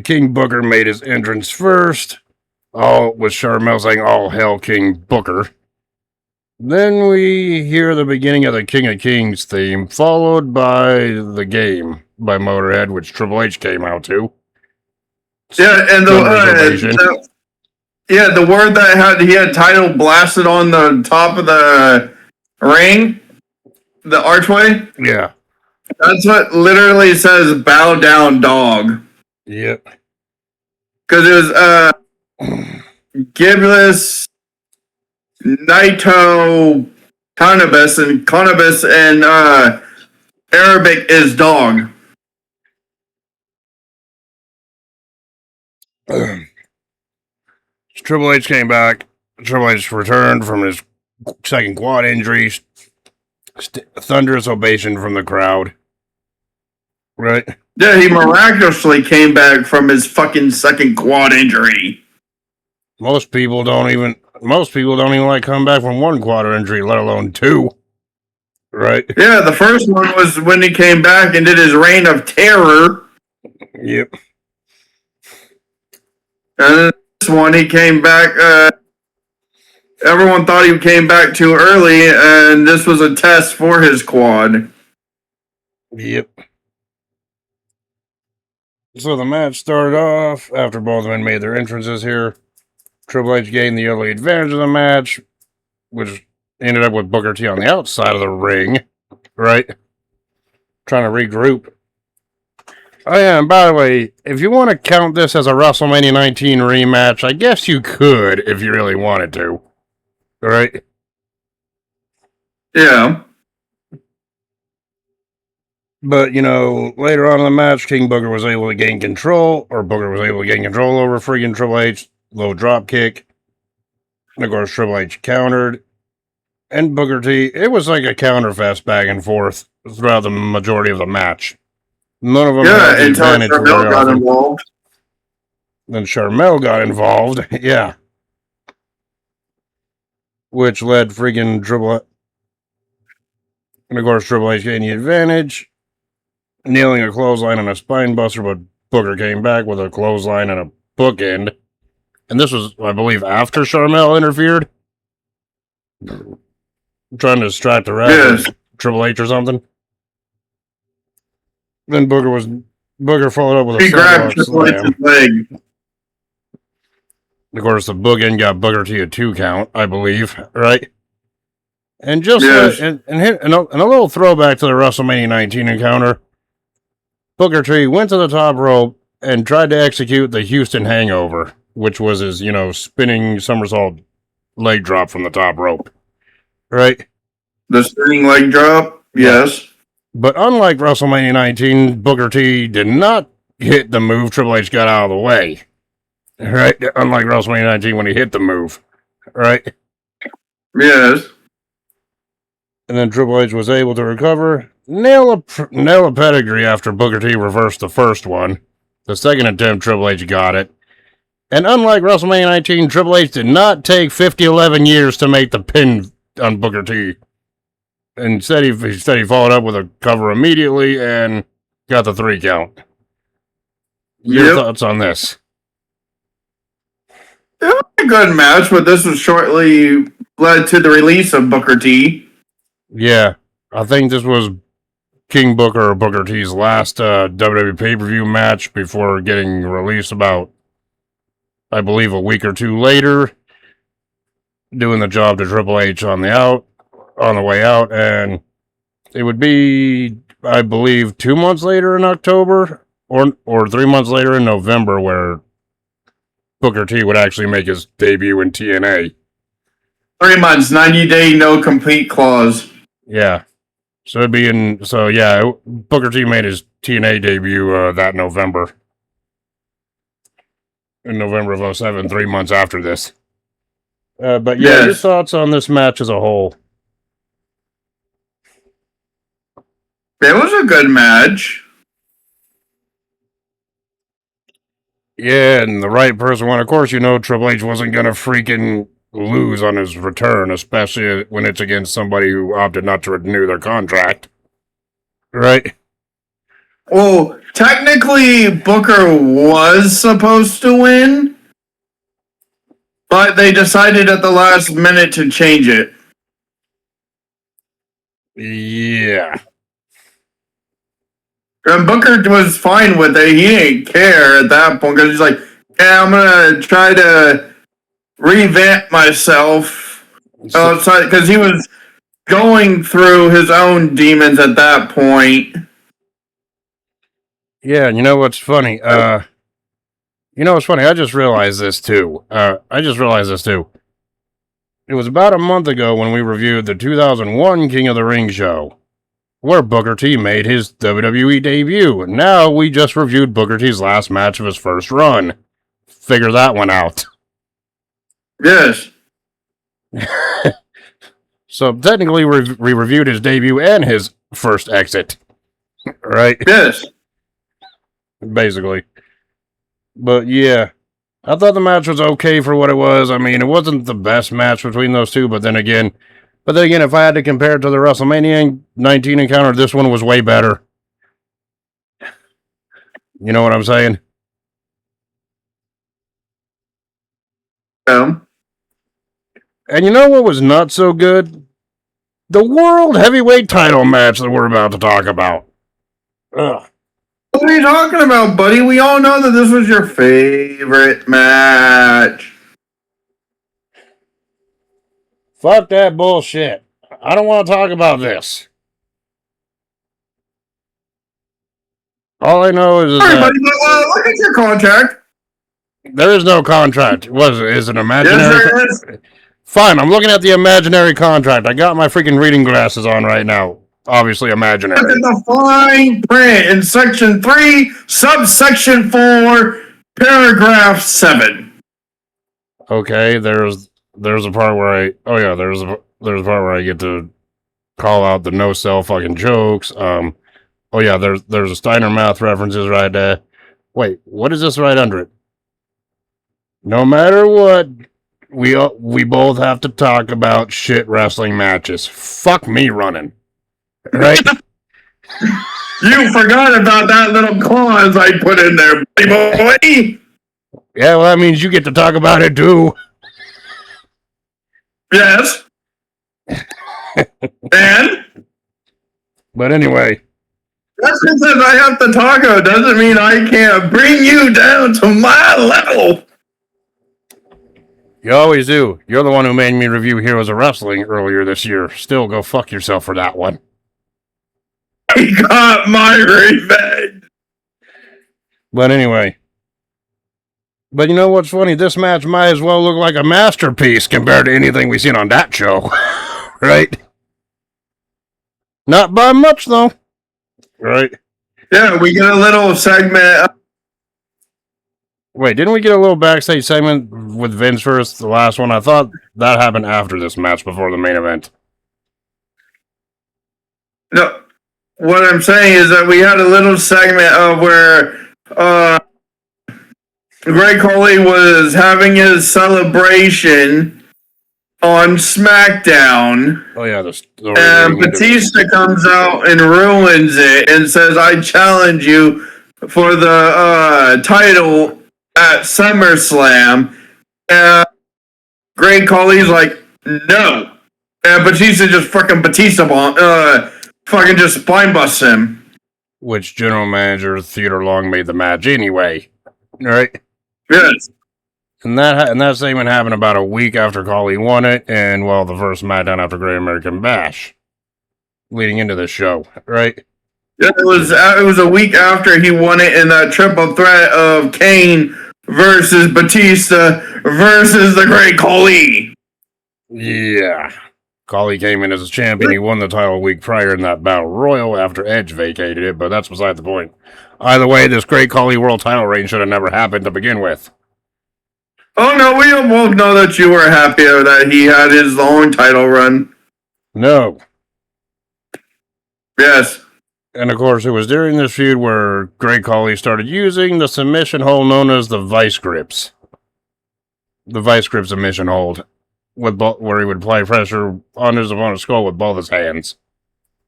King Booker made his entrance first. All with Sharmell saying, "All hell, King Booker." Then we hear the beginning of the King of Kings theme, followed by The Game by Motorhead, which Triple H came out to. Yeah, and the word that he had title blasted on the top of the ring, the archway. Yeah, that's what literally says "bow down, dog." Yep. Because it was Gibless, Naito, cannabis and Arabic is dog. Triple H came back. Triple H returned from his second quad injury. Thunderous ovation from the crowd. Right? Yeah, he miraculously came back from his fucking second quad injury. Most people don't even like come back from one quad injury, let alone two. Right? Yeah, the first one was when he came back and did his reign of terror. Yep. And this one, he came back. Everyone thought he came back too early, and this was a test for his quad. Yep. So the match started off after both men made their entrances here. Triple H gained the early advantage of the match, which ended up with Booker T on the outside of the ring, right? Trying to regroup. Oh yeah, and by the way, if you want to count this as a WrestleMania 19 rematch, I guess you could if you really wanted to. Right? Yeah. But, later on in the match, King Booker was able to gain control, or Booker was able to gain control over freaking Triple H, low drop kick. And of course, Triple H countered. And Booker T, it was like a counterfest back and forth throughout the majority of the match. None of them had the Until advantage very Carmel got often. involved. Then Charmel got involved, yeah. Which led freaking Triple H. And of course, Triple H gained the advantage, nailing a clothesline and a spine buster, but Booker came back with a clothesline and a bookend. And this was, I believe, after Charmel interfered. Trying to distract the ref, Yes. Triple H or something. Then Booker followed up with a He grabbed sidewalk Triple H's slam. leg. Of course, the bookend got Booker T a 2 count, I believe, right? And just Yes. and a little throwback to the WrestleMania 19 encounter, Booker T went to the top rope and tried to execute the Houston Hangover, which was his, spinning somersault leg drop from the top rope, right? The spinning leg drop. Yes. But unlike WrestleMania 19, Booker T did not hit the move. Triple H got out of the way, right? Unlike WrestleMania 19 when he hit the move, right? Yes. And then Triple H was able to recover, nail a pedigree after Booker T reversed the first one. The second attempt, Triple H got it. And unlike WrestleMania 19, Triple H did not take 11 years to make the pin on Booker T. Instead, he followed up with a cover immediately and got the 3 count. Your thoughts on this? It was a good match, but this was shortly led to the release of Booker T. Yeah, I think this was King Booker or Booker T's last WWE pay-per-view match before getting released about, I believe, a week or 2 later, doing the job to Triple H on the way out, and it would be, I believe, 2 months later in October or 3 months later in November where Booker T would actually make his debut in TNA. 3 months, 90-day no compete clause. Yeah. So Booker T made his TNA debut that November. In November of 2007, 3 months after this. But yeah, Yes. Your thoughts on this match as a whole? It was a good match. Yeah, and the right person won. Of course, Triple H wasn't going to freaking lose on his return, especially when it's against somebody who opted not to renew their contract. Right? Well, technically, Booker was supposed to win, but they decided at the last minute to change it. Yeah. And Booker was fine with it. He didn't care at that point because he's like, yeah, I'm going to try to revamp myself outside because he was going through his own demons at that point. Yeah, and you know what's funny? I just realized this too. It was about a month ago when we reviewed the 2001 King of the Ring show, where Booker T made his WWE debut. Now we just reviewed Booker T's last match of his first run. Figure that one out. Yes. So technically we reviewed his debut and his first exit. Right? Yes. Basically. But yeah, I thought the match was okay for what it was. I mean, it wasn't the best match between those two, but then again, if I had to compare it to the WrestleMania 19 encounter, this one was way better. You know what I'm saying? And you know what was not so good? The World Heavyweight title match that we're about to talk about. Ugh. What are you talking about, buddy? We all know that this was your favorite match. Fuck that bullshit. I don't want to talk about this. All I know is Sorry, that buddy, but look at your contract. there is no contract. Is it imaginary? Yes, there is. Fine, I'm looking at the imaginary contract. I got my freaking reading glasses on right now. Obviously imaginary. Look at the fine print in section 3, subsection 4, paragraph 7. Okay, there's a part where there's a part where I get to call out the no sell fucking jokes. There's a Steiner math references right there. Wait, what is this right under it? No matter what, we both have to talk about shit wrestling matches. Fuck me running. Right? You forgot about that little clause I put in there, buddy boy. Yeah, well, that means you get to talk about it too. Yes. And? But anyway. Just because I have to talk about it doesn't mean I can't bring you down to my level. You always do. You're the one who made me review Heroes of Wrestling earlier this year. Still, go fuck yourself for that one. I got my revenge. But anyway. But you know what's funny? This match might as well look like a masterpiece compared to anything we've seen on that show. Right? Not by much, though. Right? Yeah, we get a little segment. Wait, didn't we get a little backstage segment with Vince first, the last one? I thought that happened after this match, before the main event. No, what I'm saying is that we had a little segment of where Greg Coley was having his celebration on SmackDown. Oh, yeah. And Batista comes out and ruins it and says, I challenge you for the title at SummerSlam. And Greg Coley's like, no. And Batista just fucking fucking just spine busts him. Which general manager Theodore Long made the match anyway. Right? Yes. And that segment happened about a week after Coley won it, and well, the first SmackDown after Great American Bash, leading into this show, right? Yeah, it was a week after he won it in that triple threat of Kane versus Batista versus the Great Khali. Yeah, Khali came in as a champion. He won the title a week prior in that Battle Royal after Edge vacated it, but that's beside the point. Either way, this Great Khali World title reign should have never happened to begin with. Oh no, we both know that you were happy that he had his own title run. No. Yes. And of course, it was during this feud where Great Khali started using the submission hold known as the vice grips. The vice grip submission hold, where he would apply pressure on his opponent's skull with both his hands.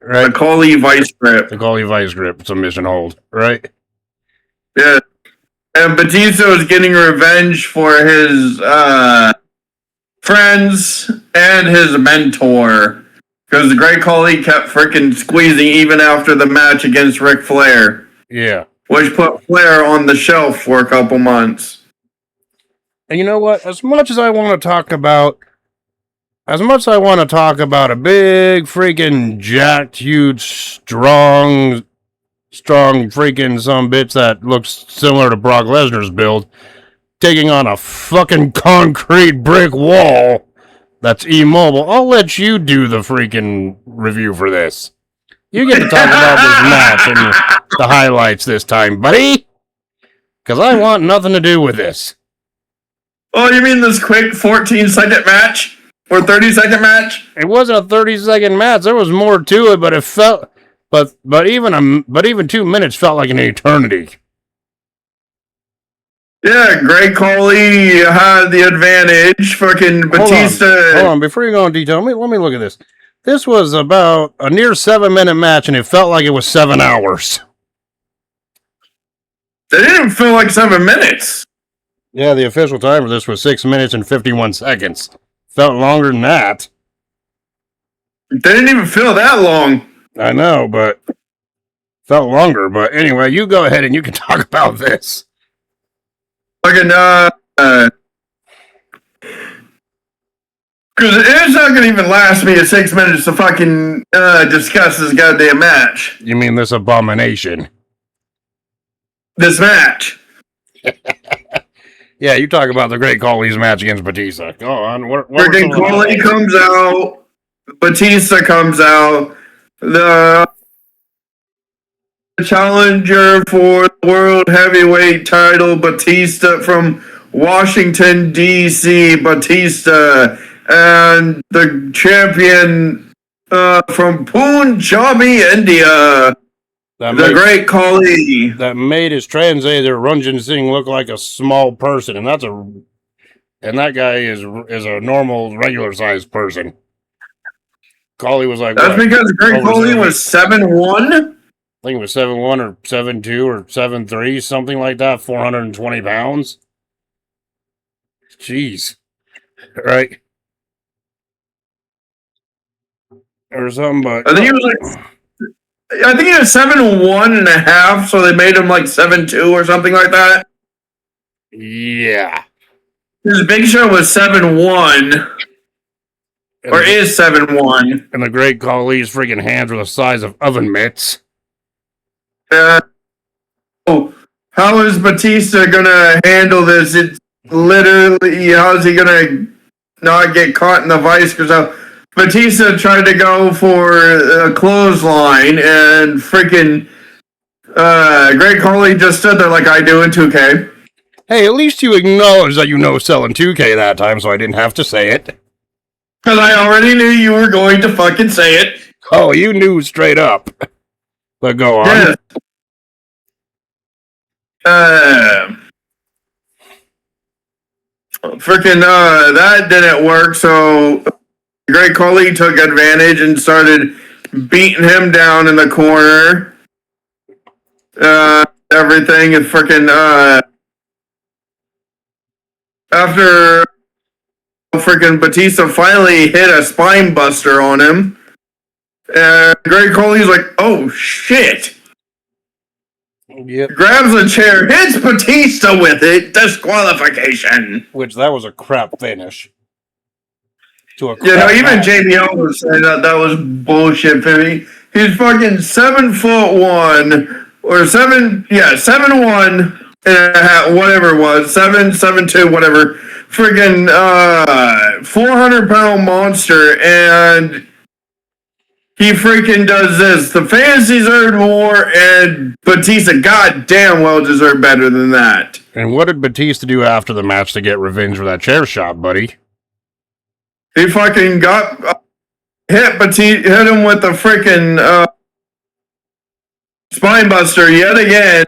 Right? The Khali vice grip. The Khali vice grip submission hold, right? Yeah. And Batista was getting revenge for his friends and his mentor. Because the Great Khali kept freaking squeezing even after the match against Ric Flair. Yeah. Which put Flair on the shelf for a couple months. And you know what? As much as I want to talk about a big freaking jacked, huge, strong freaking some bitch that looks similar to Brock Lesnar's build, taking on a fucking concrete brick wall that's immobile. I'll let you do the freaking review for this. You get to talk about this match and the highlights this time, buddy. Because I want nothing to do with this. Oh, you mean this quick 14-second match? Or 30-second match? It wasn't a 30-second match. There was more to it, but it felt... But even 2 minutes felt like an eternity. Yeah, Great Khali had the advantage. Fucking Batista. Hold on. Before you go into detail, let me look at this. This was about a near 7-minute match, and it felt like it was 7 hours. It didn't feel like 7 minutes. Yeah, the official time for this was 6 minutes and 51 seconds. Felt longer than that. It didn't even feel that long. I know, but felt longer. But anyway, you go ahead and you can talk about this. Fucking, because it's not going to even last me 6 minutes to fucking discuss this goddamn match. You mean this abomination? this match. Yeah, you talk about the Great Khali's match against Batista. Go on. What Freaking Khali comes out. Batista comes out. The challenger for the World Heavyweight title, Batista from Washington, D.C., Batista. And the champion from Punjabi, India, Great Khali. That made his translator Ranjan Singh look like a small person, and that guy is a normal, regular sized person. Khali was like, that's what? Because Great Khali was 7'1". I think it was 7'1" or 7'2" or 7'3", something like that. 420 pounds. Jeez, right? Or something, but I think he was like. I think he was 7'1.5", so they made him like 7'2" or something like that. Yeah. His Big Show was 7'1", or is 7'1". And the Great Khali's freaking hands were the size of oven mitts. How is Batista gonna handle this? It's literally, how's he gonna not get caught in the vice? Because Batista tried to go for a clothesline, and freaking Great Khali just stood there like I do in 2K. Hey, at least you acknowledge that you know selling 2K that time, so I didn't have to say it. Because I already knew you were going to fucking say it. Oh, you knew straight up. But go on. Yes. That didn't work, so Great Khali took advantage and started beating him down in the corner. Everything is freaking after freaking Batista finally hit a spine buster on him, Great Khali's like, oh shit. Yep. Grabs a chair, hits Batista with it, disqualification. Which, that was a crap finish. Even JBL was saying that was bullshit for me. He's fucking 7'1", or 7'1" and a half, whatever it was, 7'2", whatever. Friggin' 400-pound monster, and he freaking does this. The fans deserve more, and Batista goddamn well deserved better than that. And what did Batista do after the match to get revenge for that chair shot, buddy? He fucking got hit him with the freaking spine buster yet again.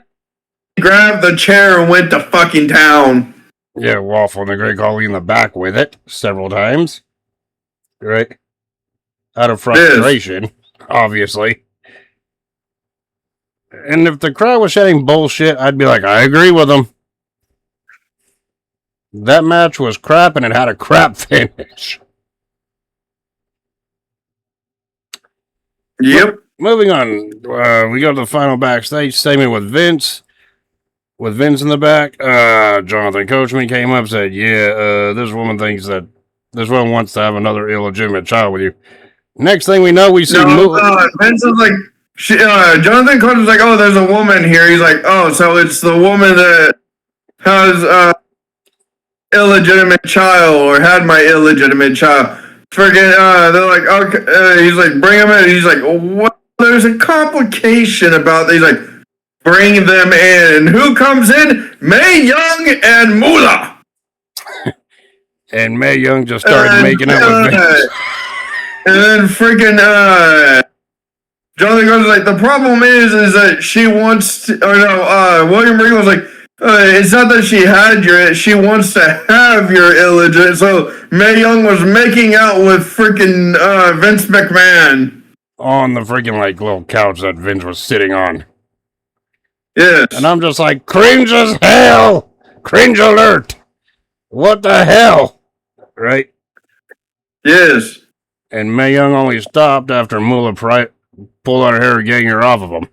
He grabbed the chair and went to fucking town. Yeah, waffling the Great Khali in the back with it several times. Right? Out of frustration, obviously. And if the crowd was shouting bullshit, I'd be like, I agree with them. That match was crap and it had a crap finish. Yep. Moving on, we go to the final backstage segment with Vince. With Vince in the back, Jonathan Coachman came up and said, this woman thinks that this woman wants to have another illegitimate child with you. Next thing we know, we see... Vince is like... Jonathan Coachman's like, oh, there's a woman here. He's like, oh, so it's the woman that has illegitimate child, or had my illegitimate child. They're like, okay. He's like, bring him in. He's like, what? There's a complication about this. He's like, bring them in. Who comes in? Mae Young and Moolah. And Mae Young just started making out with Vince. And then freaking Jonathan goes like, the problem is that she wants to, William Regal was like, it's not that she had she wants to have your illegitimate. So Mae Young was making out with freaking Vince McMahon. On the freaking little couch that Vince was sitting on. Yes. And I'm just like, cringe as hell! Cringe alert! What the hell? Right? Yes. And Mae Young only stopped after Moolah pulled out her hair, getting her off of him.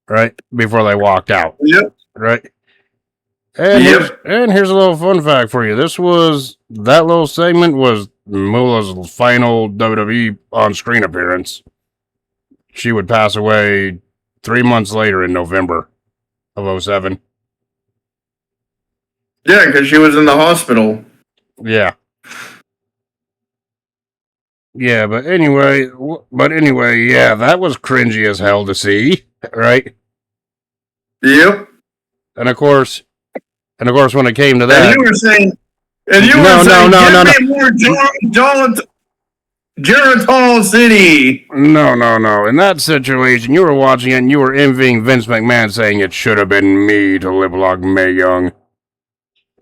Right? Before they walked out. Yep. Right? And here's a little fun fact for you. That little segment was Moolah's final WWE on-screen appearance. She would pass away 3 months later in November of 2007. Yeah, because she was in the hospital. Yeah. Yeah, but anyway, yeah, that was cringy as hell to see, right? Yep. And of course, when it came to And that, you were saying, no. give me more Geritol City. No. In that situation, you were watching it and you were envying Vince McMahon saying it should have been me to lip lock Mae Young.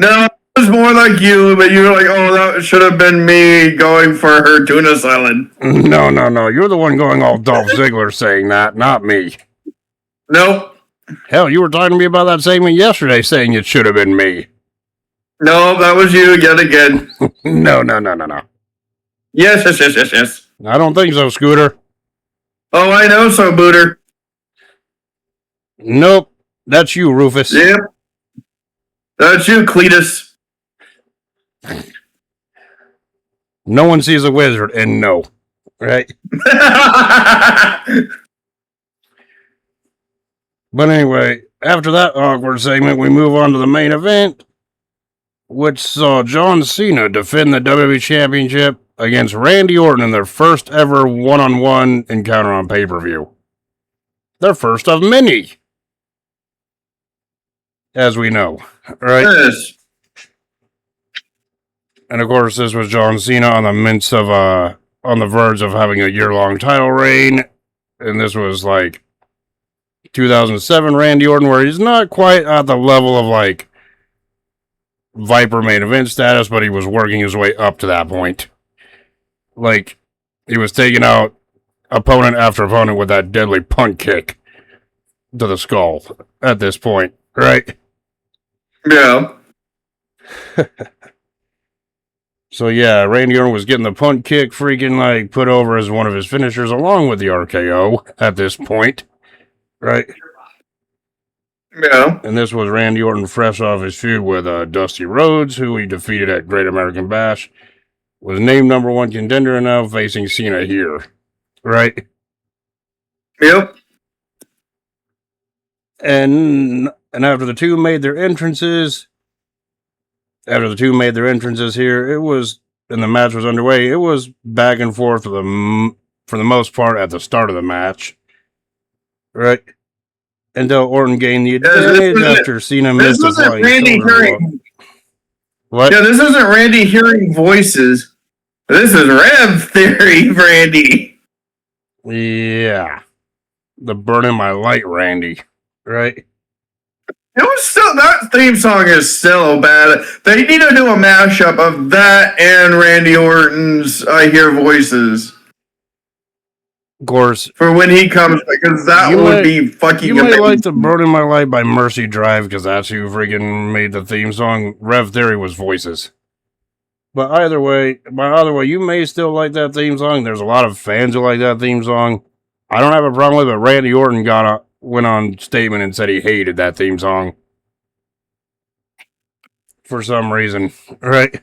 No, it was more like you, but you were like, oh, that should have been me going for her tuna salad. No. You're the one going all Dolph Ziggler saying that, not me. Nope. Hell, you were talking to me about that segment yesterday saying it should have been me. No, that was you yet again. No. Yes. I don't think so, Scooter. Oh, I know so, Booter. Nope. That's you, Rufus. Yep. That's you, Cletus. No one sees a wizard, and no. Right? But anyway, after that awkward segment, we move on to the main event, which saw John Cena defend the WWE Championship against Randy Orton in their first ever one-on-one encounter on pay-per-view. Their first of many, as we know, right? Yes. And of course, this was John Cena on the verge of having a year-long title reign, and this was like 2007 Randy Orton, where he's not quite at the level of like Viper main event status, but he was working his way up to that point. Like, he was taking out opponent after opponent with that deadly punt kick to the skull at this point, right? Yeah. So yeah, Randy Orton was getting the punt kick freaking like put over as one of his finishers along with the RKO at this point, right? Yeah. And this was Randy Orton fresh off his feud with Dusty Rhodes, who he defeated at Great American Bash. Was named number one contender and now facing Cena here, right? Yep. And after the two made their entrances, here, it was, and the match was underway, it was back and forth for the most part at the start of the match, right? Until Orton gained the advantage after Cena missed a flying shoulder blow. What? Yeah, this isn't Randy hearing voices. This is Rev Theory, Randy. Yeah. The Burning My Light Randy, right? It was still, that theme song is still bad. They need to do a mashup of that and Randy Orton's I Hear Voices. Of course. For when he comes, because that would be fucking amazing. You might like the Burning My Light by Mercy Drive, because that's who freaking made the theme song. Rev Theory was voices. But either way, you may still like that theme song. There's a lot of fans who like that theme song. I don't have a problem with it, but Randy Orton went on statement and said he hated that theme song. For some reason, right?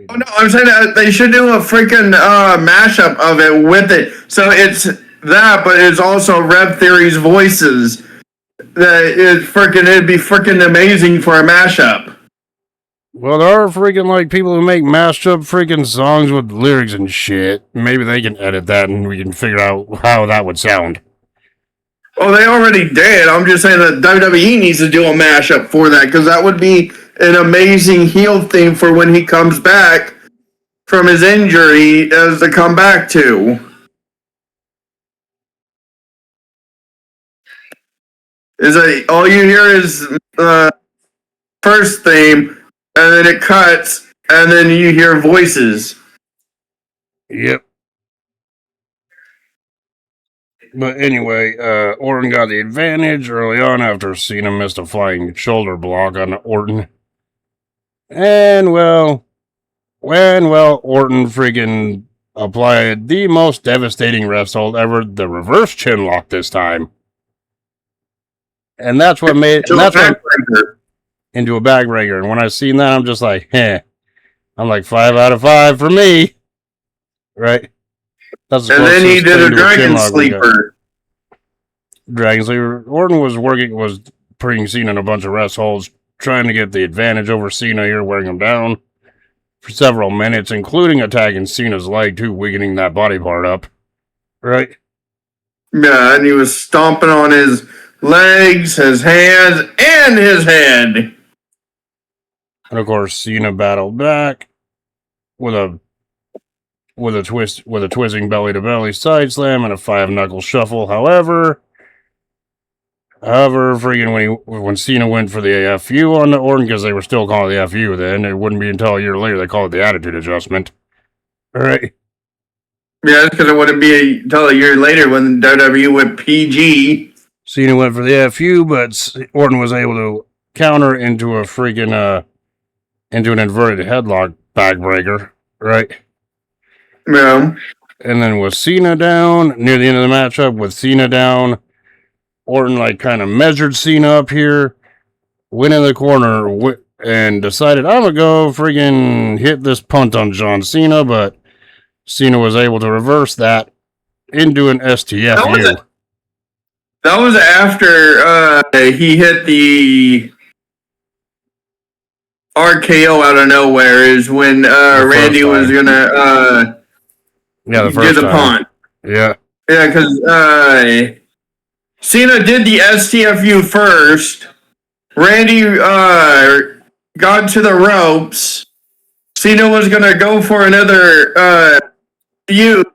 Oh, no, I'm saying that they should do a freaking mashup of it with it. So it's that, but it's also Rev Theory's voices. It'd be freaking amazing for a mashup. Well, there are freaking like people who make mashed up freaking songs with lyrics and shit. Maybe they can edit that and we can figure out how that would sound. Well, they already did. I'm just saying that WWE needs to do a mashup for that, because that would be an amazing heel theme for when he comes back from his injury as to come back to. All you hear is first theme, and then it cuts, and then you hear voices. Yep. But anyway, Orton got the advantage early on after Cena missed a flying shoulder block on Orton. And Orton freaking applied the most devastating rest hold ever, the reverse chin lock this time. And that's what made into a backbreaker. And when I seen that, I'm just like, I'm like 5 out of 5 for me. Right? That's and then he did a Dragon Sleeper. Dragon Sleeper. Orton was bringing Cena in a bunch of rest holds, trying to get the advantage over Cena here, wearing him down for several minutes, including attacking Cena's leg too, weakening that body part up. Right? Yeah, and he was stomping on his legs, his hands, and his head. And of course, Cena battled back with a twisting belly to belly side slam and a 5-knuckle shuffle. However, freaking when Cena went for the FU on the Orton, because they were still calling it the FU then, it wouldn't be until a year later they called it the Attitude Adjustment. All right. Yeah, because it wouldn't be until a year later when WWE went PG. Cena went for the FU, but Orton was able to counter into a freaking into an inverted headlock backbreaker, right? Yeah. And then with Cena down near the end of the matchup, with Cena down, Orton kind of measured Cena up here, went in the corner and decided, I'm gonna go friggin' hit this punt on John Cena, but Cena was able to reverse that into an STFU. That was after he hit the RKO out of nowhere. Is when Randy was gonna the first do the punt. Yeah, because Cena did the STFU first. Randy got to the ropes. Cena was gonna go for another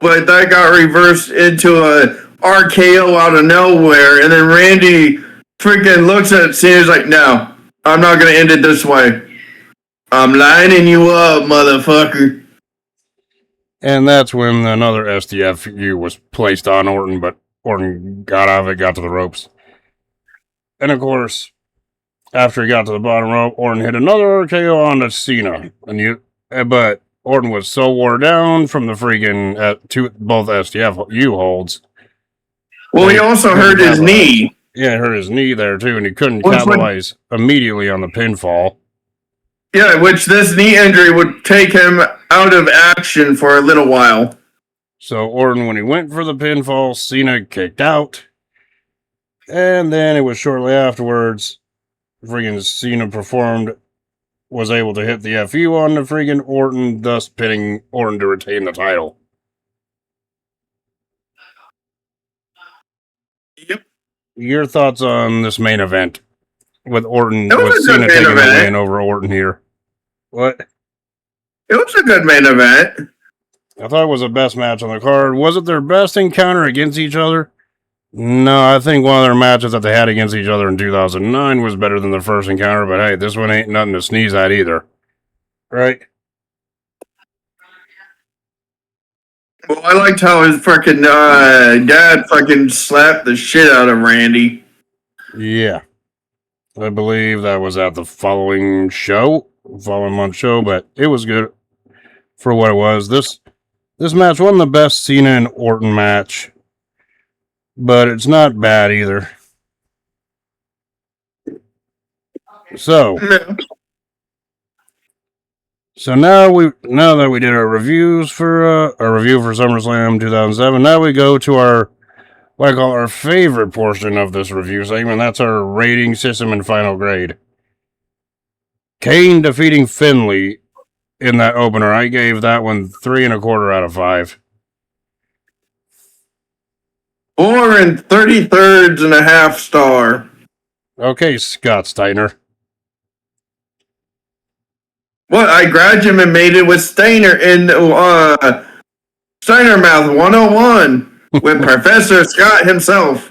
but that got reversed into a RKO out of nowhere, and then Randy freaking looks at Cena's like, no, I'm not gonna end it this way. I'm lining you up, motherfucker. And that's when another STFU was placed on Orton, but Orton got out of it, got to the ropes. And of course, after he got to the bottom rope, Orton hit another RKO onto Cena. But Orton was so wore down from the freaking both STFU holds. Well, he also hurt his knee. Yeah, he hurt his knee there too, and he couldn't capitalize immediately on the pinfall. Yeah, which this knee injury would take him out of action for a little while. So Orton, when he went for the pinfall, Cena kicked out. And then it was shortly afterwards, friggin' Cena was able to hit the FU on the friggin' Orton, thus pinning Orton to retain the title. Yep. Your thoughts on this main event with Cena taking the win over Orton here? What? It was a good main event. I thought it was the best match on the card. Was it their best encounter against each other? No, I think one of their matches that they had against each other in 2009 was better than their first encounter, but hey, this one ain't nothing to sneeze at either. Right? Well, I liked how his freaking dad fucking slapped the shit out of Randy. Yeah. I believe that was at the following month show, but it was good for what it was. This match wasn't the best Cena and Orton match, but it's not bad either. So now that we did our reviews for SummerSlam 2007, now we go to what I call our favorite portion of this review segment. That's our rating system and final grade. Kane defeating Finlay in that opener. I gave that one 3.25 out of 5. 4 3/33 star. Okay, Scott Steiner. What? I grabbed him and made it with Steiner in Steiner Mouth 101 with Professor Scott himself.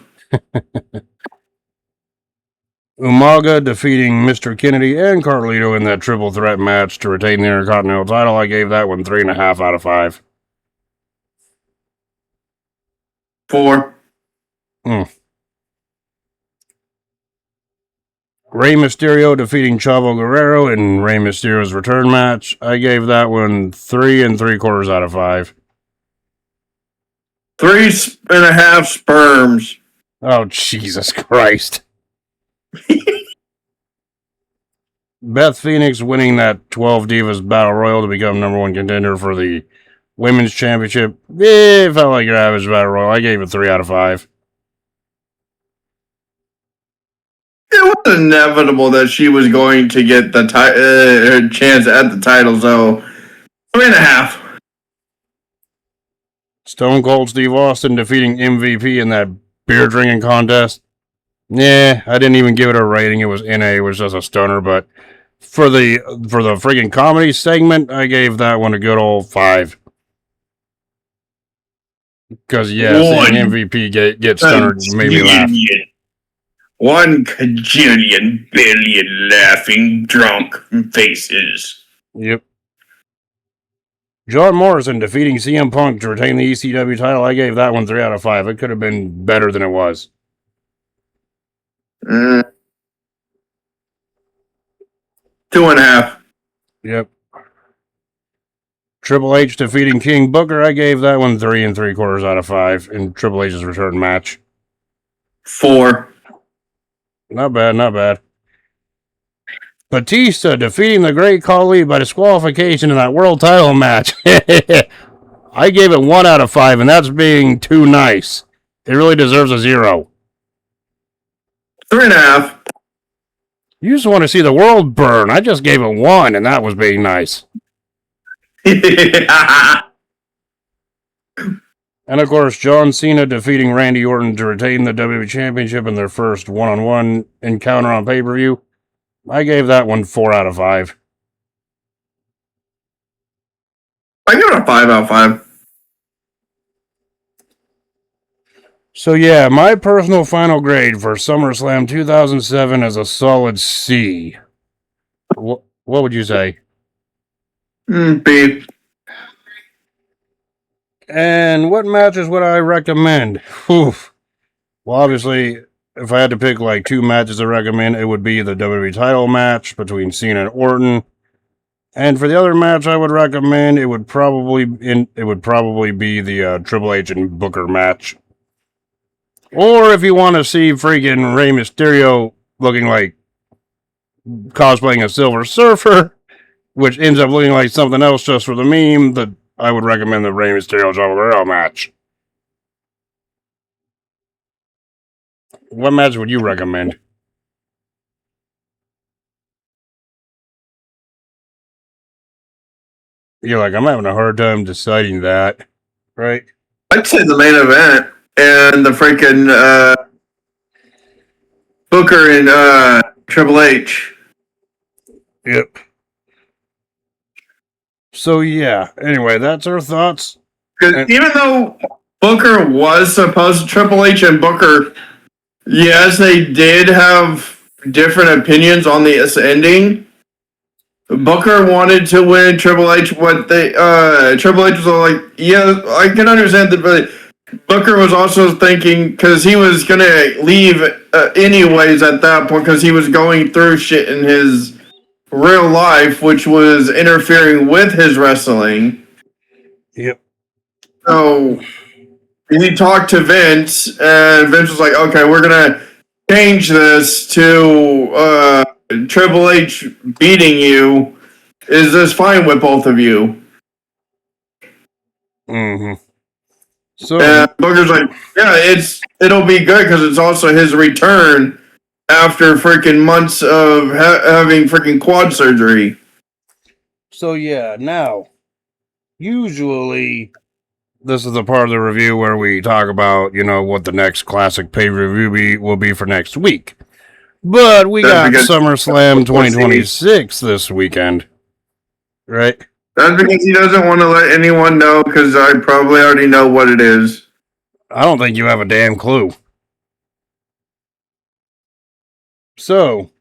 Umaga defeating Mr. Kennedy and Carlito in that triple threat match to retain the Intercontinental title. I gave that one 3.5 out of 5. 4. Rey Mysterio defeating Chavo Guerrero in Rey Mysterio's return match. I gave that one 3.75 out of 5. 3.5 sperms. Oh, Jesus Christ. Beth Phoenix winning that 12 Divas Battle Royal to become number 1 contender for the Women's Championship. It felt like your average Battle Royal. I gave it 3 out of 5. it was inevitable that she was going to get the her chance at the title. So 3.5. Stone Cold Steve Austin defeating MVP in that beer drinking contest. Yeah, I didn't even give it a rating. It was NA. It was just a stunner. But for the freaking comedy segment, I gave that one a good old 5. Because seeing MVP get stunnered made me laugh. 1 billion laughing drunk faces. Yep. John Morrison defeating CM Punk to retain the ECW title. I gave that one 3 out of 5. It could have been better than it was. 2.5. Yep. Triple H defeating King Booker. I gave that one 3 3/4 out of 5 in Triple H's return match. 4. Not bad, not bad. Batista defeating the Great Khali by disqualification in that world title match. I gave it 1 out of 5, and that's being too nice. It really deserves a 0. 3.5. You just want to see the world burn. I just gave it 1, and that was being nice. And of course, John Cena defeating Randy Orton to retain the WWE Championship in their first one-on-one encounter on pay-per-view. I gave that one 4 out of 5. I give it a 5 out of 5. So yeah, my personal final grade for SummerSlam 2007 is a solid C. What would you say? B. And what matches would I recommend? Oof. Well, obviously, if I had to pick like 2 matches to recommend, it would be the WWE title match between Cena and Orton. And for the other match I would recommend, it would probably be the Triple H and Booker match. Or if you want to see freaking Rey Mysterio looking like cosplaying a Silver Surfer, which ends up looking like something else just for the meme, I would recommend the Rey Mysterio Double Barrel match. What match would you recommend? You're like, I'm having a hard time deciding that, right? I'd say the main event and the freaking Booker and Triple H. Yep. So yeah, anyway, that's our thoughts. Because even though Booker was supposed to, Triple H and Booker, yes, they did have different opinions on the ending. Booker wanted to win. Triple H, Triple H was all like, yeah, I can understand that, but Booker was also thinking, because he was going to leave anyways at that point, because he was going through shit in his real life, which was interfering with his wrestling. Yep. So he talked to Vince, and Vince was like, okay, we're going to change this to Triple H beating you. Is this fine with both of you? Mm-hmm. So Booker's like, yeah, it'll be good because it's also his return after freaking months of having freaking quad surgery. So yeah, now, usually this is the part of the review where we talk about, what the next classic pay-per-view will be for next week. But we got SummerSlam 2026 this weekend, right? That's because he doesn't want to let anyone know, because I probably already know what it is. I don't think you have a damn clue. So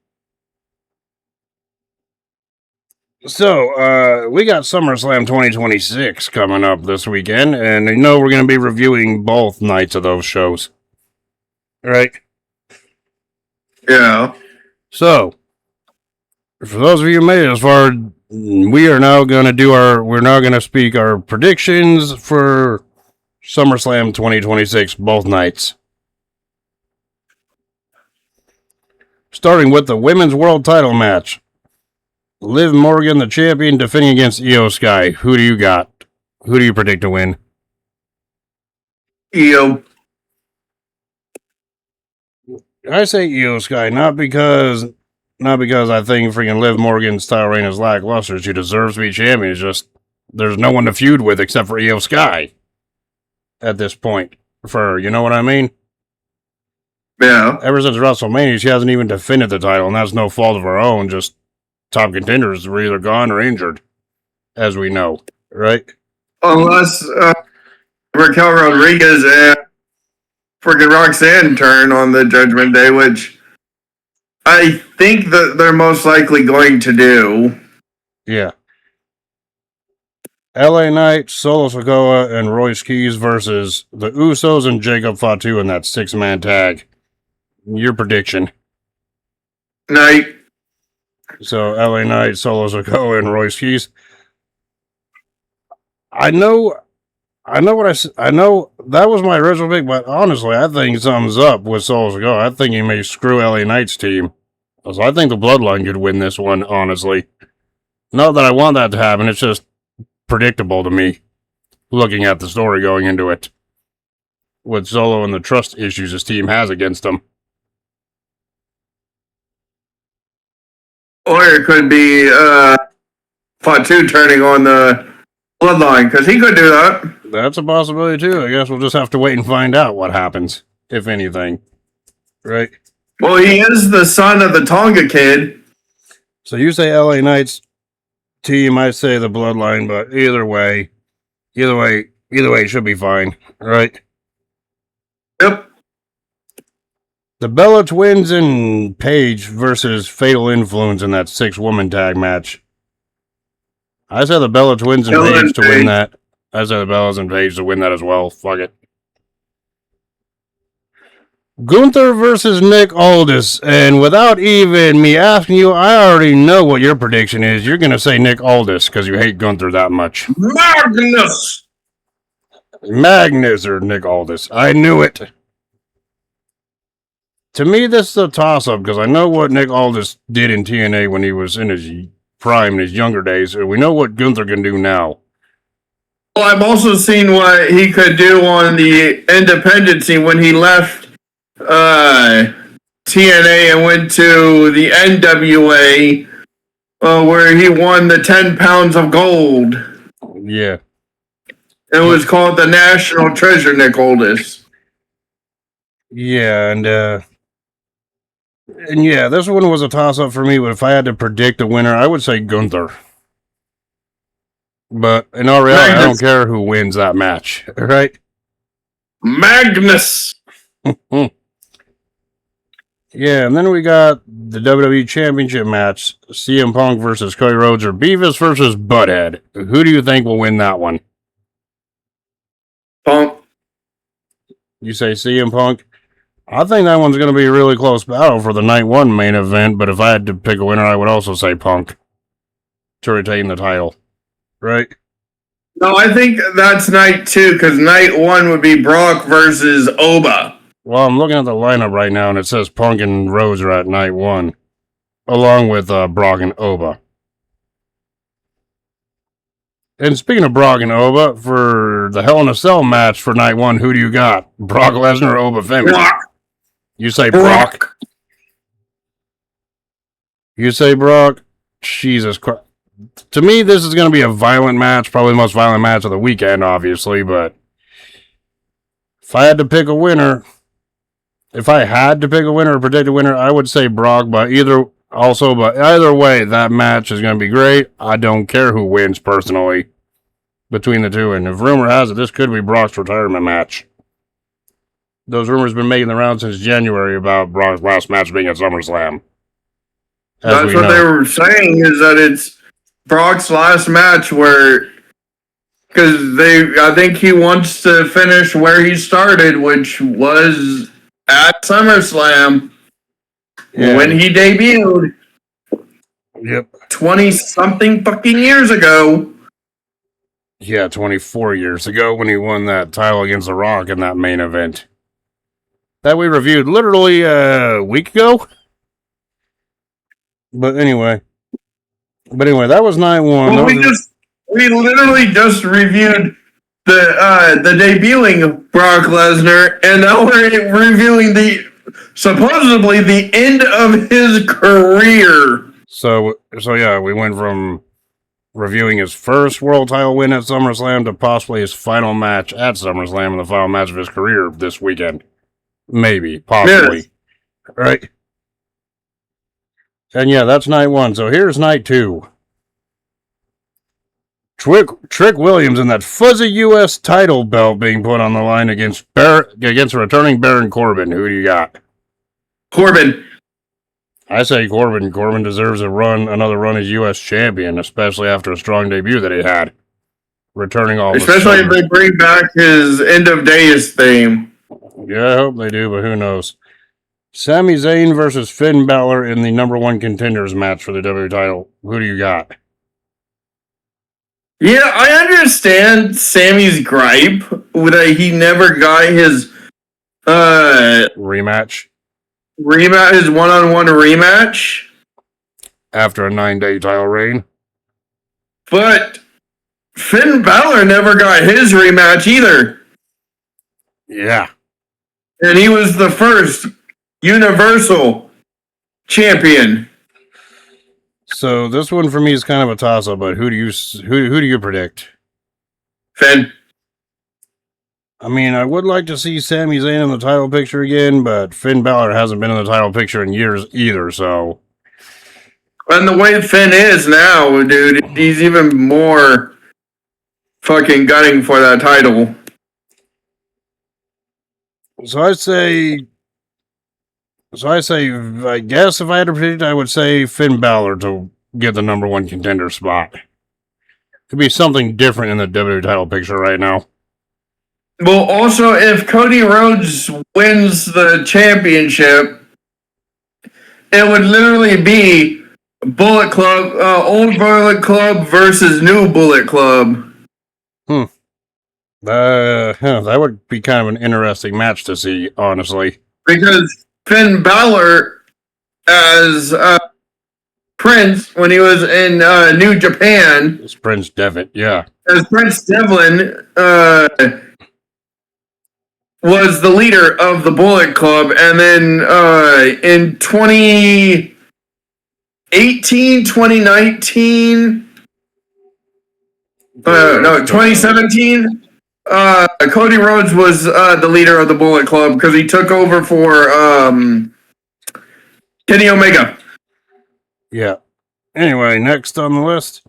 we got SummerSlam 2026 coming up this weekend, and we're going to be reviewing both nights of those shows. Right? Yeah. So, for those of you who made it as far, we're now going to speak our predictions for SummerSlam 2026, both nights. Starting with the Women's World Title match. Liv Morgan, the champion, defending against Io Sky. Who do you got? Who do you predict to win? Io. I say Io Sky not because I think freaking Liv Morgan's title reign is lackluster. She deserves to be champion. It's just there's no one to feud with except for Io Sky at this point. For her, you know what I mean? Yeah. Ever since WrestleMania, she hasn't even defended the title, and that's no fault of her own. Just top contenders were either gone or injured, as we know, right? Unless Raquel Rodriguez and freaking Roxanne turn on the Judgment Day, which I think that they're most likely going to do. Yeah. LA Knight, Solo Sikoa, and Royce Keys versus the Usos and Jacob Fatu in that 6-man tag. Your prediction? Night. So LA Knight, Solo Sikoa, and Royce Keys. I know that was my original pick, but honestly, I think something's up with Solo Sikoa. I think he may screw LA Knight's team. So I think the Bloodline could win this one, honestly. Not that I want that to happen, it's just predictable to me, looking at the story going into it. With Solo and the trust issues his team has against him. Or it could be Fatu turning on the Bloodline, because he could do that. That's a possibility too. I guess we'll just have to wait and find out what happens, if anything. Right? Well, he is the son of the Tonga kid. So you say LA Knight's team, I say the Bloodline, but either way, it should be fine, right? Yep. The Bella Twins and Paige versus Fatal Influence in that 6-woman tag match. I said the Bella Twins and Paige to win that. I said the Bellas and Paige to win that as well. Fuck it. Gunther versus Nick Aldis. And without even me asking you, I already know what your prediction is. You're going to say Nick Aldis because you hate Gunther that much. Magnus or Nick Aldis. I knew it. To me, this is a toss-up because I know what Nick Aldis did in TNA when he was in his prime, in his younger days. And we know what Gunther can do now. Well, I've also seen what he could do on the independent scene when he left TNA and went to the NWA, where he won the 10 pounds of gold. Yeah. It was called the National Treasure, Nick Aldis. Yeah, and yeah, this one was a toss-up for me, but if I had to predict a winner, I would say Gunther. But in all reality, I don't care who wins that match, right? Magnus! Yeah, and then we got the WWE Championship match, CM Punk versus Cody Rhodes, or Beavis versus Butthead. Who do you think will win that one? Punk. You say CM Punk? I think that one's going to be a really close battle for the Night 1 main event, but if I had to pick a winner, I would also say Punk to retain the title. Right? No, I think that's Night 2, because Night 1 would be Brock versus Oba. Well, I'm looking at the lineup right now, and it says Punk and Rhodes are at Night 1, along with Brock and Oba. And speaking of Brock and Oba, for the Hell in a Cell match for Night 1, who do you got? Brock Lesnar or Oba Femi? Brock. You say Brock. You say Brock? Jesus Christ. To me, this is going to be a violent match, probably the most violent match of the weekend, obviously, but if I had to pick a winner, or predict a winner, I would say Brock, but either way, that match is going to be great. I don't care who wins, personally, between the two, and if rumor has it, this could be Brock's retirement match. Those rumors have been making the rounds since January about Brock's last match being at SummerSlam. That's what they were saying, is that it's Brock's last match because I think he wants to finish where he started, which was at SummerSlam when he debuted. Yep. 20-something fucking years ago. Yeah, 24 years ago when he won that title against The Rock in that main event. That we reviewed literally a week ago. But anyway, that was Night 1. Well, we literally just reviewed the debuting of Brock Lesnar, and now we're reviewing the supposedly the end of his career. So yeah, we went from reviewing his first world title win at SummerSlam to possibly his final match at SummerSlam and the final match of his career this weekend. Maybe, possibly. Yes. Right? And yeah, that's night one. So here's night two. Trick Williams and that fuzzy U.S. title belt being put on the line against returning Baron Corbin. Who do you got? Corbin. I say Corbin. Corbin deserves another run as U.S. champion, especially after a strong debut that he had. Returning all especially if they bring back his End of Days theme. Yeah, I hope they do, but who knows? Sami Zayn versus Finn Balor in the number one contenders match for the WWE title. Who do you got? Yeah, I understand Sammy's gripe that he never got his rematch, his one-on-one rematch after a 9-day title reign. But Finn Balor never got his rematch either. Yeah. And he was the first Universal Champion. So this one for me is kind of a toss-up, but who do you predict? Finn. I mean, I would like to see Sami Zayn in the title picture again, but Finn Balor hasn't been in the title picture in years either, so... And the way Finn is now, dude, he's even more fucking gunning for that title. So I guess if I had to predict, I would say Finn Balor to get the number one contender spot. Could be something different in the WWE title picture right now. Well, also, if Cody Rhodes wins the championship, it would literally be Bullet Club, old Bullet Club versus new Bullet Club. That would be kind of an interesting match to see, honestly. Because Finn Balor as Prince, when he was in New Japan... It's Prince Devitt, yeah. As Prince Devlin, was the leader of the Bullet Club, and then in 2019, 2017, Cody Rhodes was the leader of the Bullet Club because he took over for Kenny Omega. Yeah. Anyway, next on the list,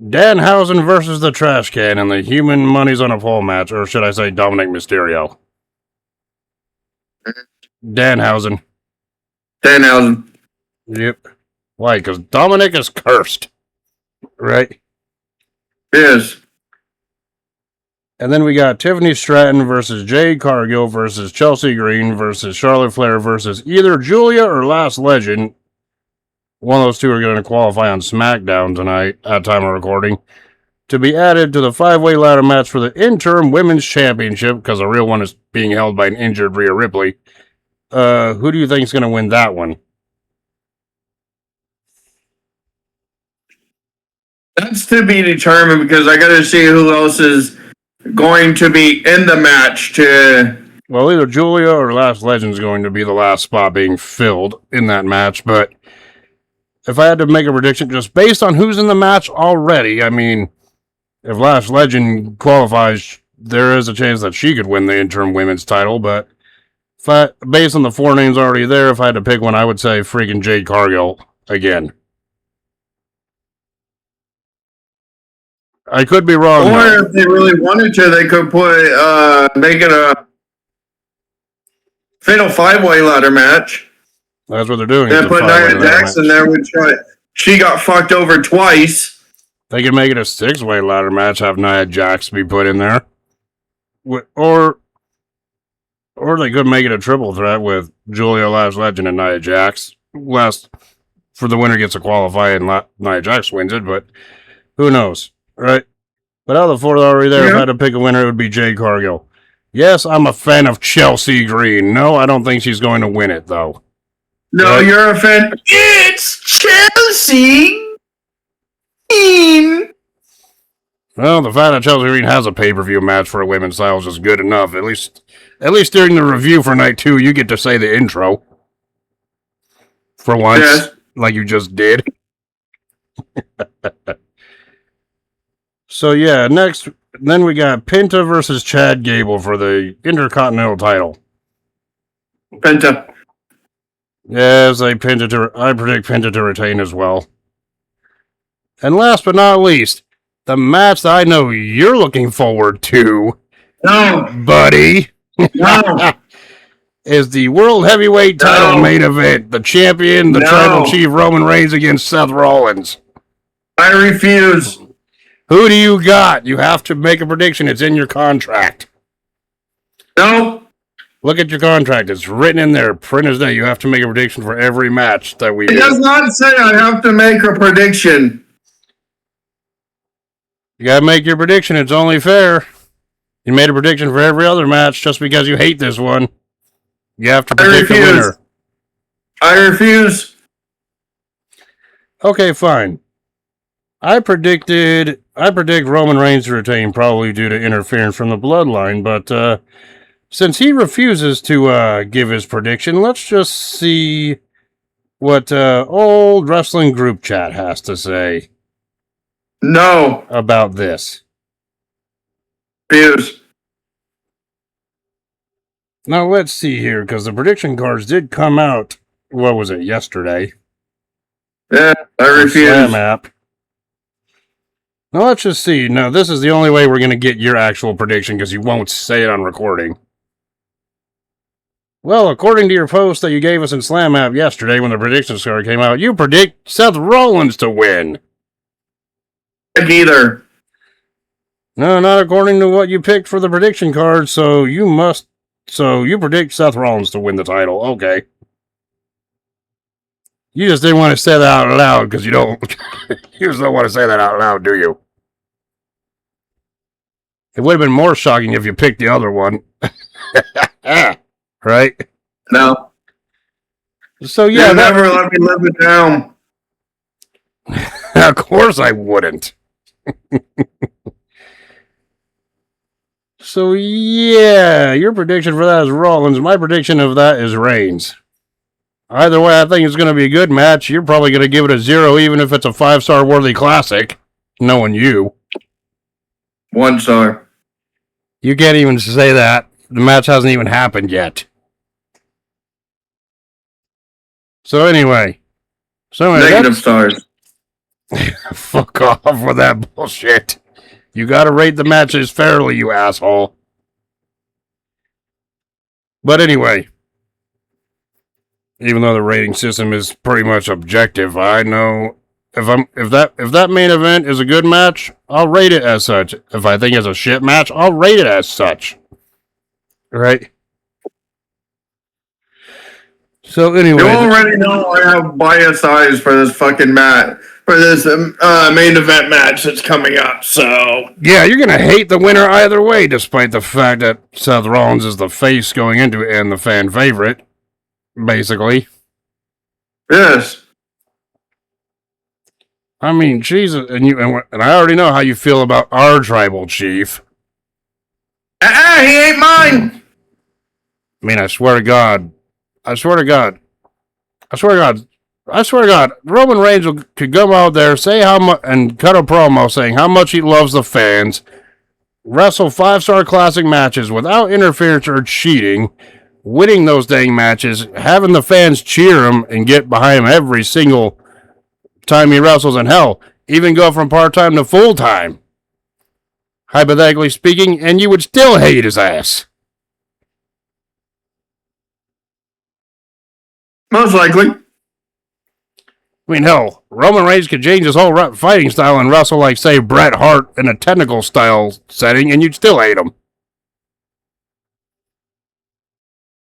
Danhausen versus the Trash Can in the Human Money's on a Pole match, or should I say Dominic Mysterio? Danhausen. Yep. Why? Because Dominic is cursed. Right? Yes. And then we got Tiffany Stratton versus Jade Cargill versus Chelsea Green versus Charlotte Flair versus either Julia or Last Legend. One of those two are going to qualify on SmackDown tonight at time of recording to be added to the 5-way ladder match for the interim women's championship because the real one is being held by an injured Rhea Ripley. Who do you think is going to win that one? That's to be determined because I got to see who else is going to be in the match Well, either Julia or Last Legend is going to be the last spot being filled in that match, but if I had to make a prediction just based on who's in the match already, I mean, if Last Legend qualifies, there is a chance that she could win the interim women's title, but based on the 4 names already there, if I had to pick one, I would say freaking Jade Cargill again. I could be wrong. Or if they really wanted to, they could make it a fatal 5-way ladder match. That's what they're doing. They put Nia Jax in there, which she got fucked over twice. They could make it a 6-way ladder match, have Nia Jax be put in there. Or they could make it a triple threat with Julia, Last Legend, and Nia Jax. For the winner gets to qualify and Nia Jax wins it, but who knows, right? But out of the 4 that are already there, if I had to pick a winner, it would be Jade Cargill. Yes, I'm a fan of Chelsea Green. No, I don't think she's going to win it, though. No, you're a fan. It's Chelsea Green. Well, the fact that Chelsea Green has a pay-per-view match for a women's title is just good enough. At least during the review for night 2, you get to say the intro. For once, Yes. like you just did. So yeah, next, then we got Penta versus Chad Gable for the Intercontinental title. Penta. Yes, I predict Penta to retain as well. And last but not least, the match that I know you're looking forward to, No. buddy, No. is the World Heavyweight title main event. The champion, the Tribal Chief Roman Reigns against Seth Rollins. I refuse. Who do you got? You have to make a prediction. It's in your contract. No. Look at your contract. It's written in there, print as day. You have to make a prediction for every match that we It do. does not say I have to make a prediction. You gotta make your prediction. It's only fair. You made a prediction for every other match just because you hate this one. You have to predict the winner. I refuse. Okay, fine. I predict Roman Reigns to retain, probably due to interference from the bloodline, but since he refuses to give his prediction, let's just see what old wrestling group chat has to say. No. About this. Refuse. Now let's see here, because the prediction cards did come out, what was it, yesterday? Yeah, I refuse. Slam app. Now let's just see. Now this is the only way we're going to get your actual prediction, because you won't say it on recording. Well, according to your post that you gave us in Slam app yesterday when the prediction card came out, you predict Seth Rollins to win. Either. No, not according to what you picked for the prediction card, so you predict Seth Rollins to win the title. Okay. You just didn't want to say that out loud because you just don't want to say that out loud, do you? It would have been more shocking if you picked the other one. Right? No. So yeah, you never let me live it down. Of course I wouldn't. So yeah, your prediction for that is Rollins. My prediction of that is Reigns. Either way, I think it's going to be a good match. You're probably going to give it a 0, even if it's a 5-star worthy classic. Knowing you. 1 star. You can't even say that. The match hasn't even happened yet. So anyway. Negative stars. Fuck off with that bullshit. You gotta rate the matches fairly, you asshole. But anyway. Even though the rating system is pretty much objective, I know if that main event is a good match, I'll rate it as such. If I think it's a shit match, I'll rate it as such. Right? So anyway, you already know I have biased eyes for this fucking match, for this main event match that's coming up. So yeah, you're gonna hate the winner either way, despite the fact that Seth Rollins is the face going into it and the fan favorite, basically. Yes. I mean, Jesus, and I already know how you feel about our tribal chief. He ain't mine. I mean, I swear to God, Roman Reigns could come out there, say how much, and cut a promo saying how much he loves the fans, wrestle 5-star classic matches without interference or cheating, winning those dang matches, having the fans cheer him and get behind him every single time he wrestles, and hell, even go from part-time to full-time, hypothetically speaking, and you would still hate his ass. Most likely. I mean, hell, Roman Reigns could change his whole fighting style and wrestle like, say, Bret Hart in a technical style setting, and you'd still hate him.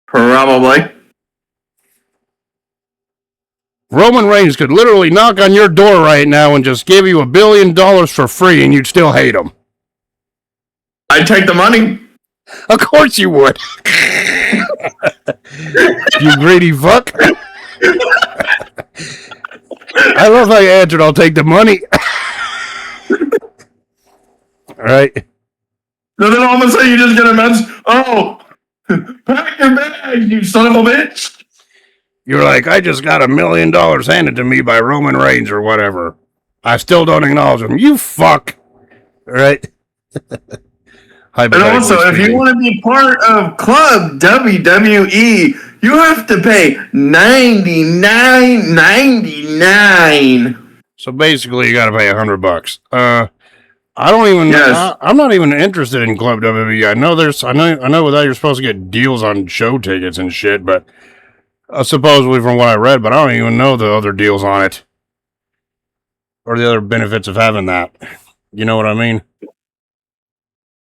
Probably. Roman Reigns could literally knock on your door right now and just give you $1 billion for free, and you'd still hate him. I'd take the money. Of course you would. You greedy fuck. I love how you answered, I'll take the money. All right. And then all of a sudden you just get a message, oh, pack your bags, you son of a bitch. You're like, I just got $1 million handed to me by Roman Reigns or whatever. I still don't acknowledge him. You fuck. All right. And also, if you want to be part of Club WWE, you have to pay $99.99. So basically, you got to pay $100. I don't even. Yes. I'm not even interested in Club WWE. I know that you're supposed to get deals on show tickets and shit, but supposedly from what I read, but I don't even know the other deals on it or the other benefits of having that. You know what I mean?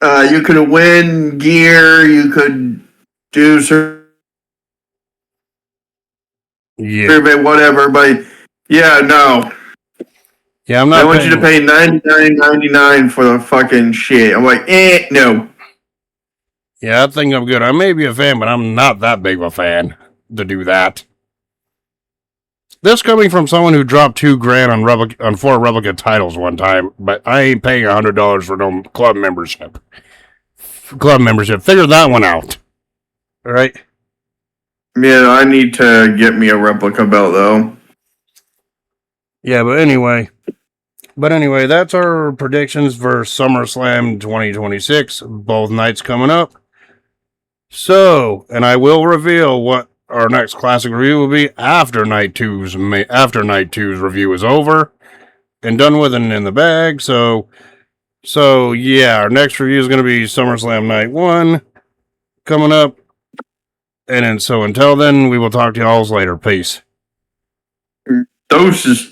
You could win gear. You could do survey, whatever. But yeah, no. Yeah, I'm not. I want you to pay $99.99 for the fucking shit. I'm like, no. Yeah, I think I'm good. I may be a fan, but I'm not that big of a fan to do that. This coming from someone who dropped $2,000 on 4 replica titles one time, but I ain't paying $100 for no club membership. Figure that one out. All right. Yeah, I need to get me a replica belt though. Yeah, but anyway, that's our predictions for SummerSlam 2026. Both nights coming up. So, and I will reveal what our next classic review will be after night two's review is over and done with and in the bag. So yeah, our next review is going to be SummerSlam Night 1 coming up. And then, so until then, we will talk to y'all later. Peace. Doses.